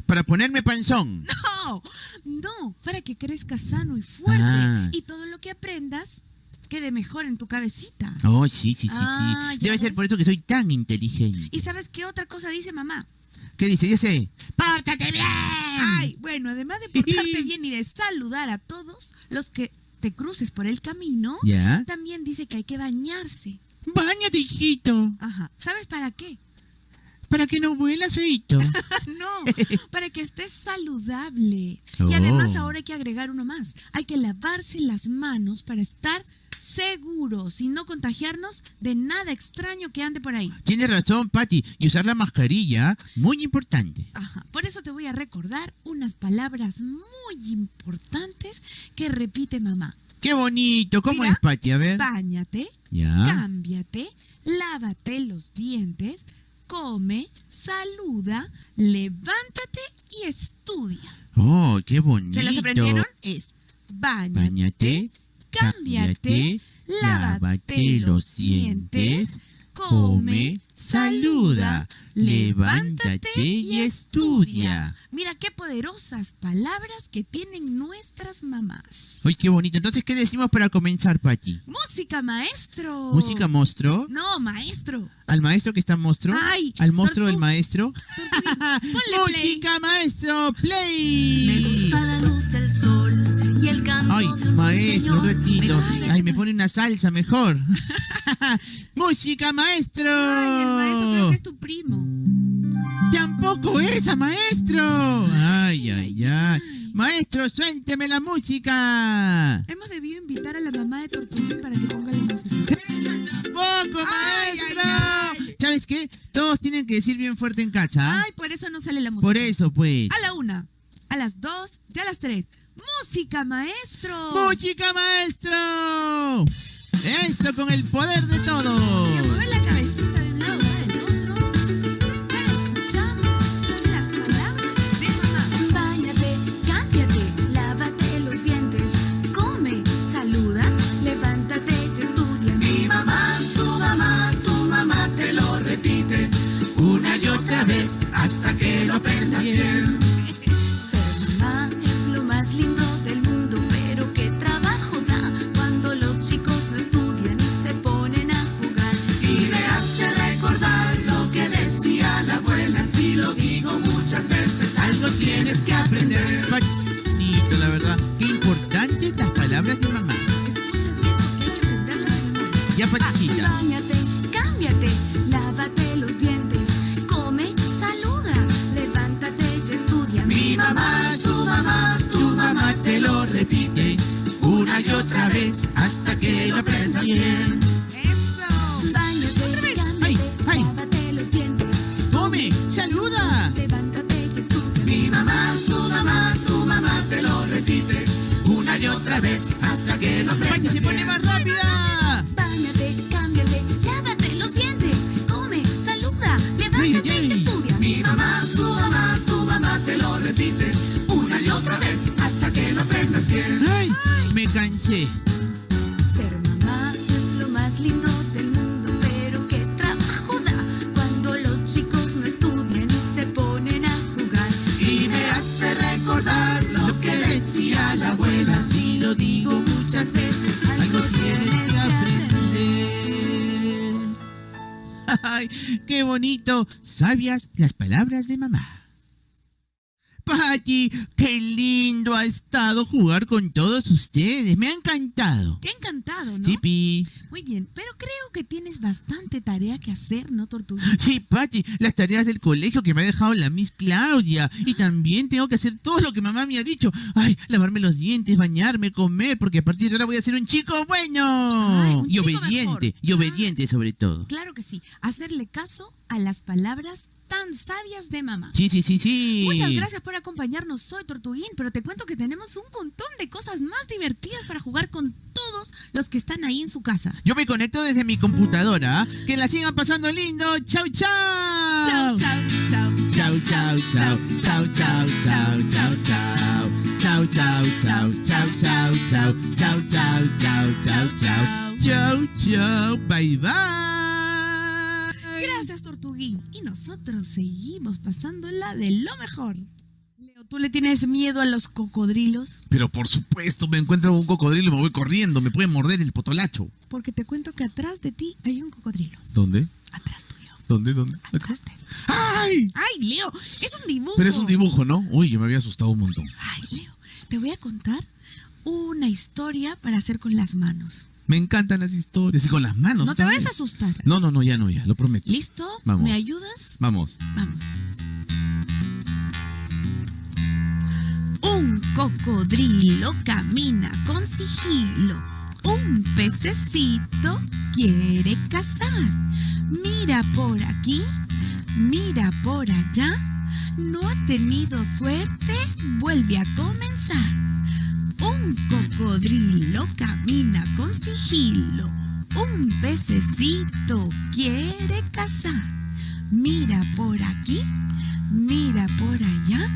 Para ponerme panzón. No, para que crezcas sano y fuerte. Ah. Y todo lo que aprendas quede mejor en tu cabecita. Oh, sí. Ah, ya Debe ser ves. por eso que soy tan inteligente. ¿Y sabes qué otra cosa dice mamá? ¿Qué dice? Ya sé. ¡Pórtate bien! Ay, bueno, además de portarte bien y de saludar a todos los que te cruces por el camino, ¿Ya? también dice que hay que bañarse. Báñate, hijito. Ajá. ¿Sabes para qué? Para que no vuelas, feito. No, para que estés saludable. Y además ahora hay que agregar uno más. Hay que lavarse las manos para estar seguros y no contagiarnos de nada extraño que ande por ahí. Tienes razón, Pati. Y usar la mascarilla, muy importante. Ajá. Por eso te voy a recordar unas palabras muy importantes que repite mamá. ¡Qué bonito! ¿Cómo Mira, es, Pati? A ver. Báñate, Ya. cámbiate, lávate los dientes, come, saluda, levántate y estudia. ¡Oh, qué bonito! ¿Se las aprendieron? Es báñate, Báñate, cámbiate, lávate los dientes, come, saluda, levántate y estudia. Mira qué poderosas palabras que tienen nuestras mamás. ¡Ay, qué bonito! Entonces, ¿qué decimos para comenzar, Pati? ¡Música, maestro! ¿Música monstruo? No, maestro. ¿Al maestro que está monstruo? Ay, ¿Al monstruo del maestro? Ponle play. ¡Música, maestro! ¡Play! Me gusta la luz del sol y el canto Ay, de un maestro, un ruiseñor. ratito. Me gusta Ay, me pone una salsa mejor. ¡Música, maestro! Ay, el maestro creo que es tu primo. ¡Tampoco esa, maestro! ¡Ay, ay, ay! Maestro, suélteme la música. Hemos debido invitar a la mamá de Tortuguín para que ponga la música. ¡Tampoco, Ay, maestro! ay, ay. ¿Sabes qué? Todos tienen que decir bien fuerte en casa. Ay, por eso no sale la música. Por eso, pues. A la 1, a las 2 y a las 3. ¡Música, maestro! ¡Música, maestro! Eso, con el poder de todo. Y a mover la cabecita de un lado al otro para escuchar las palabras de mamá. Báñate, cámbiate, lávate los dientes, come, saluda, levántate y estudia. Mi mamá, su mamá, tu mamá te lo repite una y otra vez hasta que lo aprendas bien. Ser mamá es lo más lindo del mundo, pero qué trabajo da cuando los chicos no estudian y se ponen a jugar. Y me hace recordar lo que decía la abuela, si lo digo muchas veces, algo tienes que aprender. Bonito, la verdad. Qué importantes las palabras de mamá. Escucha bien porque hay que aprenderlas de memoria. Ya, Paticita. Báñate, cámbiate, lávate los dientes, come, saluda, levántate y estudia. Mi mamá, su mamá, tu mamá te lo repite una y otra vez hasta que lo aprendas bien. ¡Eso! Báñate, cámbiate, Ay, ay. lávate los dientes, ¡Come! ¡Saluda! levántate y estudia. Mi mamá, su mamá, tu mamá te lo repite una y otra vez hasta que lo ¡Pati aprendas se pone bien. más rápida! Báñate, cámbiate, lávate los dientes, come, saluda, levántate ay. y estudia. Mi mamá, su mamá, tu mamá te lo repite una y otra vez hasta que lo aprendas bien. ¡Ay! Me cansé. Ser mamá es lo más lindo del mundo, pero qué trabajo da cuando los chicos no estudian y se ponen a jugar. Y me hace recordar lo que decía la abuela, si lo digo muchas veces, algo tienes que aprender. ¡Ay! ¡Qué bonito! Sabias las palabras de mamá. Pati, qué lindo ha estado jugar con todos ustedes. Me ha encantado. Qué encantado, ¿no? Sí, Pi. Muy bien, pero creo que tienes bastante tarea que hacer, ¿no, Tortuga? Sí, Pati, las tareas del colegio que me ha dejado la Miss Claudia. Y también tengo que hacer todo lo que mamá me ha dicho. Ay, lavarme los dientes, bañarme, comer, porque a partir de ahora voy a ser un chico bueno. Ay, un y chico obediente, mejor. y obediente sobre todo. Claro que sí, hacerle caso a las palabras tan sabias de mamá. Sí, sí, sí, sí. Muchas gracias por acompañarnos hoy, Tortuguín, pero te cuento que tenemos un montón de cosas más divertidas para jugar con todos los que están ahí en su casa. Yo me conecto desde mi computadora. Que la sigan pasando lindo. ¡Chau, chau! Chau, chau, chau. Chau, chau, chau, chau, chau, chau, chau, chau. Chau, chau, chau, chau, chau, chau, chau, chau, chau, chau, chau. Chau, chau, bye bye. Gracias, Tortuguín. Y nosotros seguimos pasándola de lo mejor. Leo, ¿tú le tienes miedo a los cocodrilos? Pero por supuesto, me encuentro un cocodrilo y me voy corriendo. Me puede morder el potolacho. Porque te cuento que atrás de ti hay un cocodrilo. ¿Dónde? Atrás tuyo. ¿Dónde? ¿Acá? Atrás de ti. ¡Ay! ¡Ay, Leo! Es un dibujo. Pero es un dibujo, ¿no? Uy, yo me había asustado un montón. Ay, Leo, te voy a contar una historia para hacer con las manos. Me encantan las historias. Y con las manos. No te vayas a asustar. No, ya, lo prometo. ¿Listo? Vamos. ¿Me ayudas? Vamos. Vamos. Un cocodrilo camina con sigilo. Un pececito quiere cazar. Mira por aquí, mira por allá. No ha tenido suerte, vuelve a comenzar. Un cocodrilo camina con sigilo. Un pececito quiere cazar. Mira por aquí, mira por allá.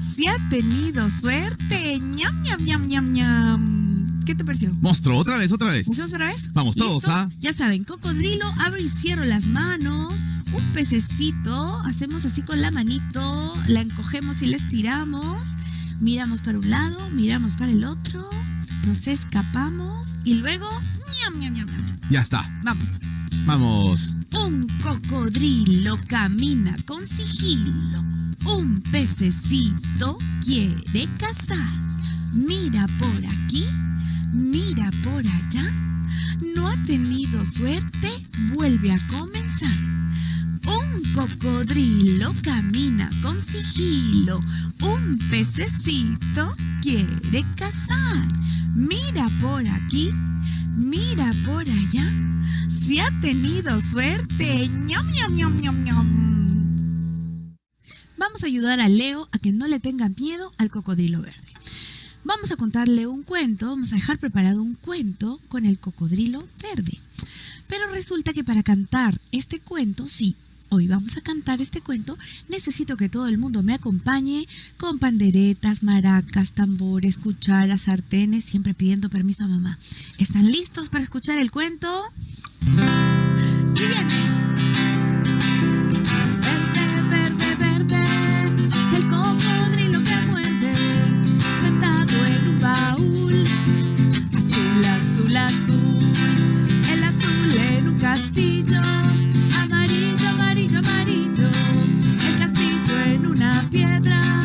Si ha tenido suerte, ñam, ñam, ñam, ñam, ñam. ¿Qué te pareció? Monstruo, otra vez. ¿Otra vez? Vamos, todos, ¿Listo? ¿ah? Ya saben, cocodrilo, abro y cierro las manos. Un pececito, hacemos así con la manito, la encogemos y la estiramos. Miramos para un lado, miramos para el otro, nos escapamos y luego... ¡ñam, ñam, ñam, ñam! Ya está. Vamos. Vamos. Un cocodrilo camina con sigilo. Un pececito quiere cazar. Mira por aquí, mira por allá. No ha tenido suerte, vuelve a comenzar. Un cocodrilo camina con sigilo. Un pececito quiere cazar. Mira por aquí, mira por allá. Si ha tenido suerte, ñam, ñam, ñam, ñam, ñam. Vamos a ayudar a Leo a que no le tenga miedo al cocodrilo verde. Vamos a contarle un cuento, vamos a dejar preparado un cuento con el cocodrilo verde. Pero resulta que para cantar este cuento, sí, hoy vamos a cantar este cuento, necesito que todo el mundo me acompañe con panderetas, maracas, tambores, cucharas, sartenes, siempre pidiendo permiso a mamá. ¿Están listos para escuchar el cuento? Y viene. Verde, verde, verde, el cocodrilo que muerde, sentado en un baúl. Azul, azul, azul, el azul en un castillo. Amarillo, amarillo, amarillo, el castillo en una piedra.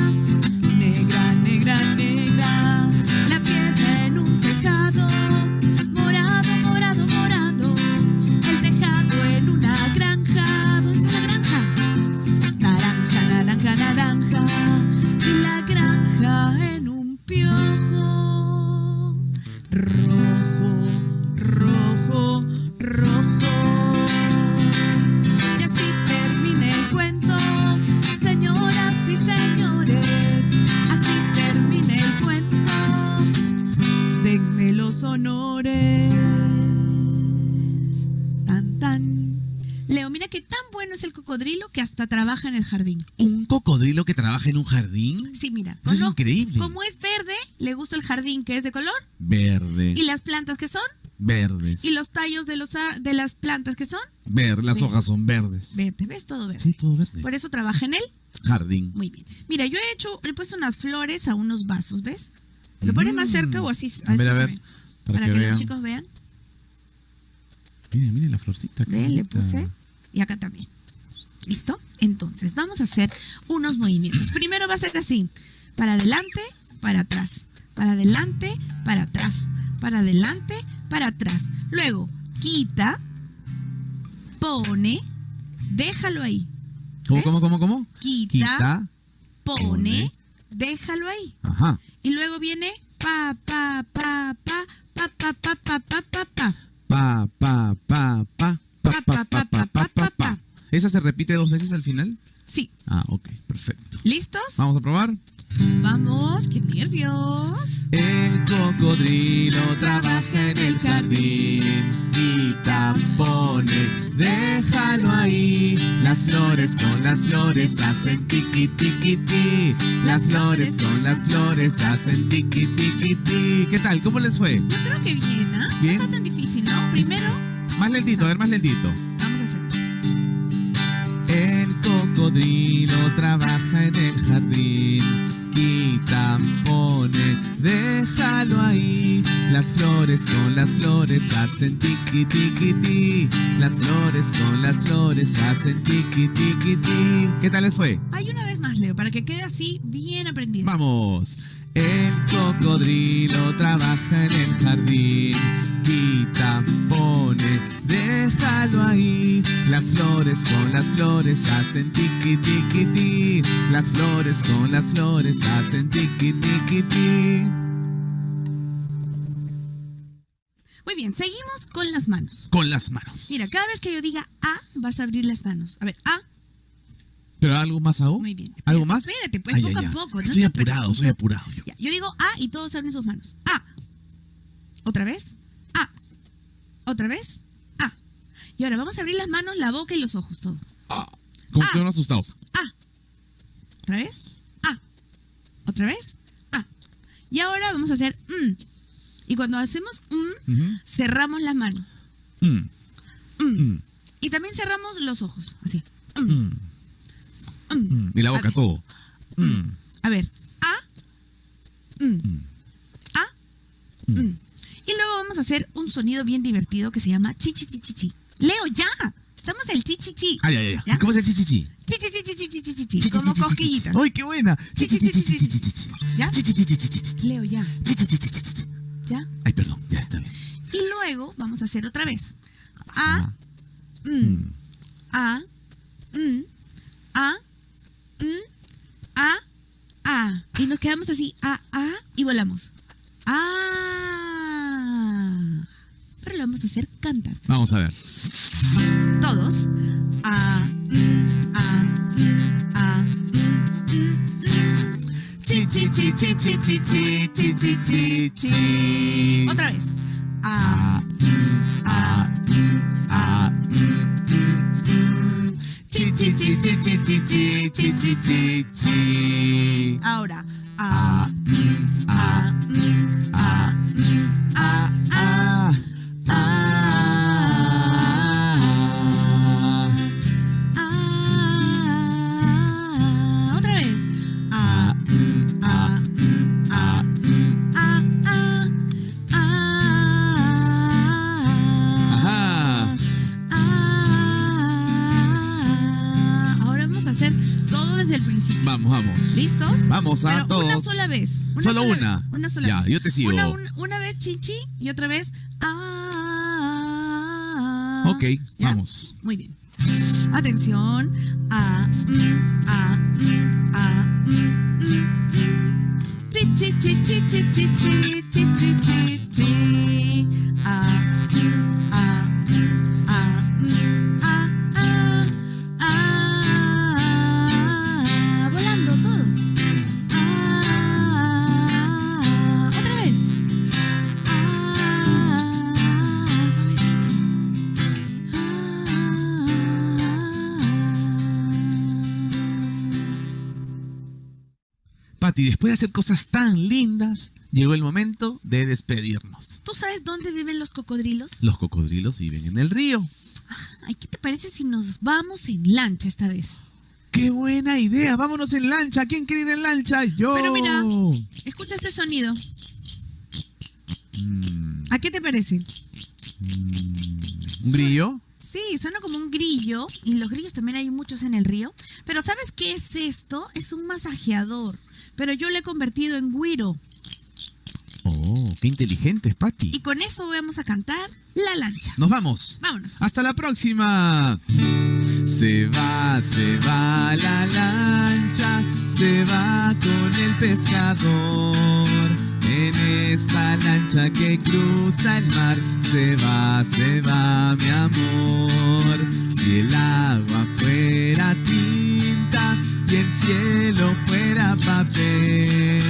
Negra, negra, negra, la piedra en un tejado. Morado, morado, morado, el tejado en una granja. ¿Dónde está la granja? Naranja, naranja, naranja, y la granja en un piojo. Rojo, rojo, rojo. Y así termina el cuento, señoras y señores. Así termina el cuento. Denme los honores. Tan, tan. Leo, mira que tan bueno es el cocodrilo que hasta trabaja en el jardín. ¿Un cocodrilo que trabaja en un jardín? Sí, mira. Eso es increíble. Como es verde, le gusta el jardín que es de color. Verde. ¿Y las plantas que son? Verdes. ¿Y los tallos de las plantas que son? Verde, las hojas son verdes. Verde, ¿ves? Todo verde. Sí, todo verde. Por eso trabaja en el Jardín. Muy bien. Mira, yo le he puesto unas flores a unos vasos, ¿ves? ¿Lo pones más cerca o así? A ver, se ve? Para que vean. los chicos vean. Miren la florcita. qué Ven, le bonita. puse. Y acá también. ¿Listo? Entonces, vamos a hacer unos movimientos. Primero va a ser así. Para adelante, para atrás. Para adelante, para atrás. Para adelante, para atrás. Luego, quita, pone, déjalo ahí. ¿Ves? ¿Cómo? Quita, pone, déjalo ahí. Ajá. Y luego viene pa, pa, pa, pa, pa, pa, pa, pa, pa, pa, pa. Pa, pa, pa, pa, pa, pa, pa, pa, pa, pa, pa. ¿Esa se repite 2 veces al final? Sí. Ah, ok, perfecto. ¿Listos? Vamos a probar. Vamos, qué nervios. El cocodrilo trabaja en el jardín, quita, pone, déjalo ahí. Las flores con las flores hacen tiqui, tiqui, ti. Las flores con las flores hacen tiqui, tiqui, ti. ¿Qué tal? ¿Cómo les fue? Yo creo que bien, ¿ah? Bien. No está tan difícil, ¿no? Primero, Más lentito, a ver, más lentito. vamos a hacer. El cocodrilo trabaja en el jardín, quita, pone, déjalo ahí. Las flores con las flores hacen tiqui, tiqui, ti. Las flores con las flores hacen tiqui, tiqui, ti. ¿Qué tal les fue? Hay una vez más, Leo, para que quede así bien aprendido. Vamos. El cocodrilo trabaja en el jardín, quita, déjalo ahí. Las flores con las flores hacen tiqui tiqui ti. Las flores con las flores hacen tiqui tiqui ti. Muy bien, seguimos con las manos. Con las manos. Mira, cada vez que yo diga A, vas a abrir las manos. A ver, A. ¿Pero algo más hago? Muy bien. ¿Algo más? Espérate, pues Ay, poco ya, a ya. poco. Estoy apurado, soy apurado. Yo. Ya, yo digo A y todos abren sus manos. A. Otra vez. A. Otra vez. A. Y ahora vamos a abrir las manos, la boca y los ojos, todo. Como que unos asustados. A. Otra vez. A. Otra vez. A. Y ahora vamos a hacer Y cuando hacemos cerramos la mano. Y también cerramos los ojos. Así. Y la boca, todo. A ver. A. A. Y luego vamos a hacer un sonido bien divertido que se llama chi chi chi chi chi. Leo, ya. Estamos del chi chi chi. Ay, ay, ay. ¿Cómo es el chichichi? Chi chi chi chi chi chi chi chi. Como cosquillitas. ¡Ay, qué buena! Chi chi chi chi chi chi. ¿Ya? Leo, ya. ¿Ya? Ay, perdón, ya está bien. Y luego vamos a hacer otra vez. A. A. A. A. Y nos quedamos así. A. Y volamos. Pero lo vamos a hacer cantar. Vamos a ver. Todos. Chi chi chi chi chi chi chi chi chi chi chi. Otra vez. Chi chi chi chi chi chi chi chi chi chi chi. Ahora. Otra vez. Ahora vamos a hacer todo desde el principio. Vamos. ¿Listos? Vamos a Pero todos. una sola vez. Solo sola una. vez, una sola Ya, vez. yo te sigo. Una vez chichi y otra vez. Ok, ¿Ya? vamos. Muy bien. Atención. Chi chi chi chi chi chi chi chi chi chi chi. Volando todos. Otra vez. Suavecito. Pati, después de hacer cosas tan lindas, llegó el momento de despedirnos. ¿Tú sabes dónde viven los cocodrilos? Los cocodrilos viven en el río. Ay, ¿qué te parece si nos vamos en lancha esta vez? ¡Qué buena idea! ¡Vámonos en lancha! ¿Quién quiere ir en lancha? ¡Yo! Pero mira, escucha este sonido. ¿A qué te parece? ¿Un grillo? Sí, suena como un grillo. Y los grillos también hay muchos en el río. Pero ¿sabes qué es esto? Es un masajeador. Pero yo lo he convertido en güiro. ¡Oh, qué inteligente es, Pati! Y con eso vamos a cantar La Lancha. ¡Nos vamos! Vámonos. ¡Hasta la próxima! Se va la lancha, se va con el pescador. En esta lancha que cruza el mar, se va, mi amor. Si el agua fuera tinta y el cielo fuera papel,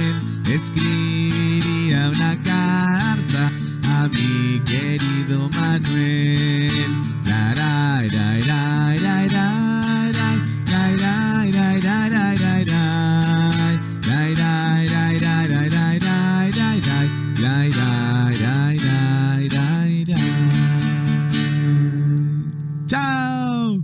escribiría una carta a mi querido Manuel. La, ra, ra, ra, ra, ra, ra, ra, ra, ra, ra, ra, ra, ra. ¡Chao!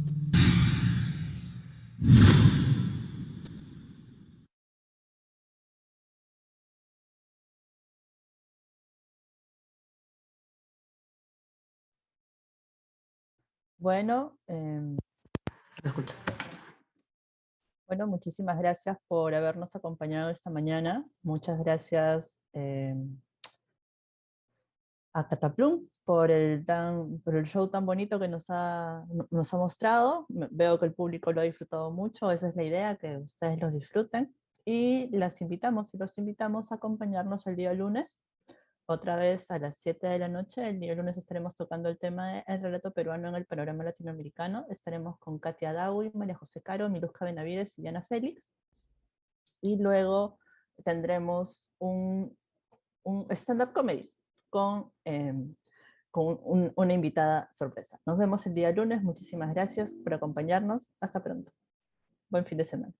Bueno, bueno, muchísimas gracias por habernos acompañado esta mañana. Muchas gracias a Cataplum por el show tan bonito que nos ha mostrado. Veo que el público lo ha disfrutado mucho, esa es la idea, que ustedes los disfruten. Y los invitamos a acompañarnos el día lunes, otra vez a las 7 de la noche. El día lunes estaremos tocando el tema del relato peruano en el panorama latinoamericano. Estaremos con Katia Dawi, María José Caro, Miluska Benavides y Diana Félix. Y luego tendremos un stand-up comedy con una invitada sorpresa. Nos vemos el día lunes. Muchísimas gracias por acompañarnos. Hasta pronto. Buen fin de semana.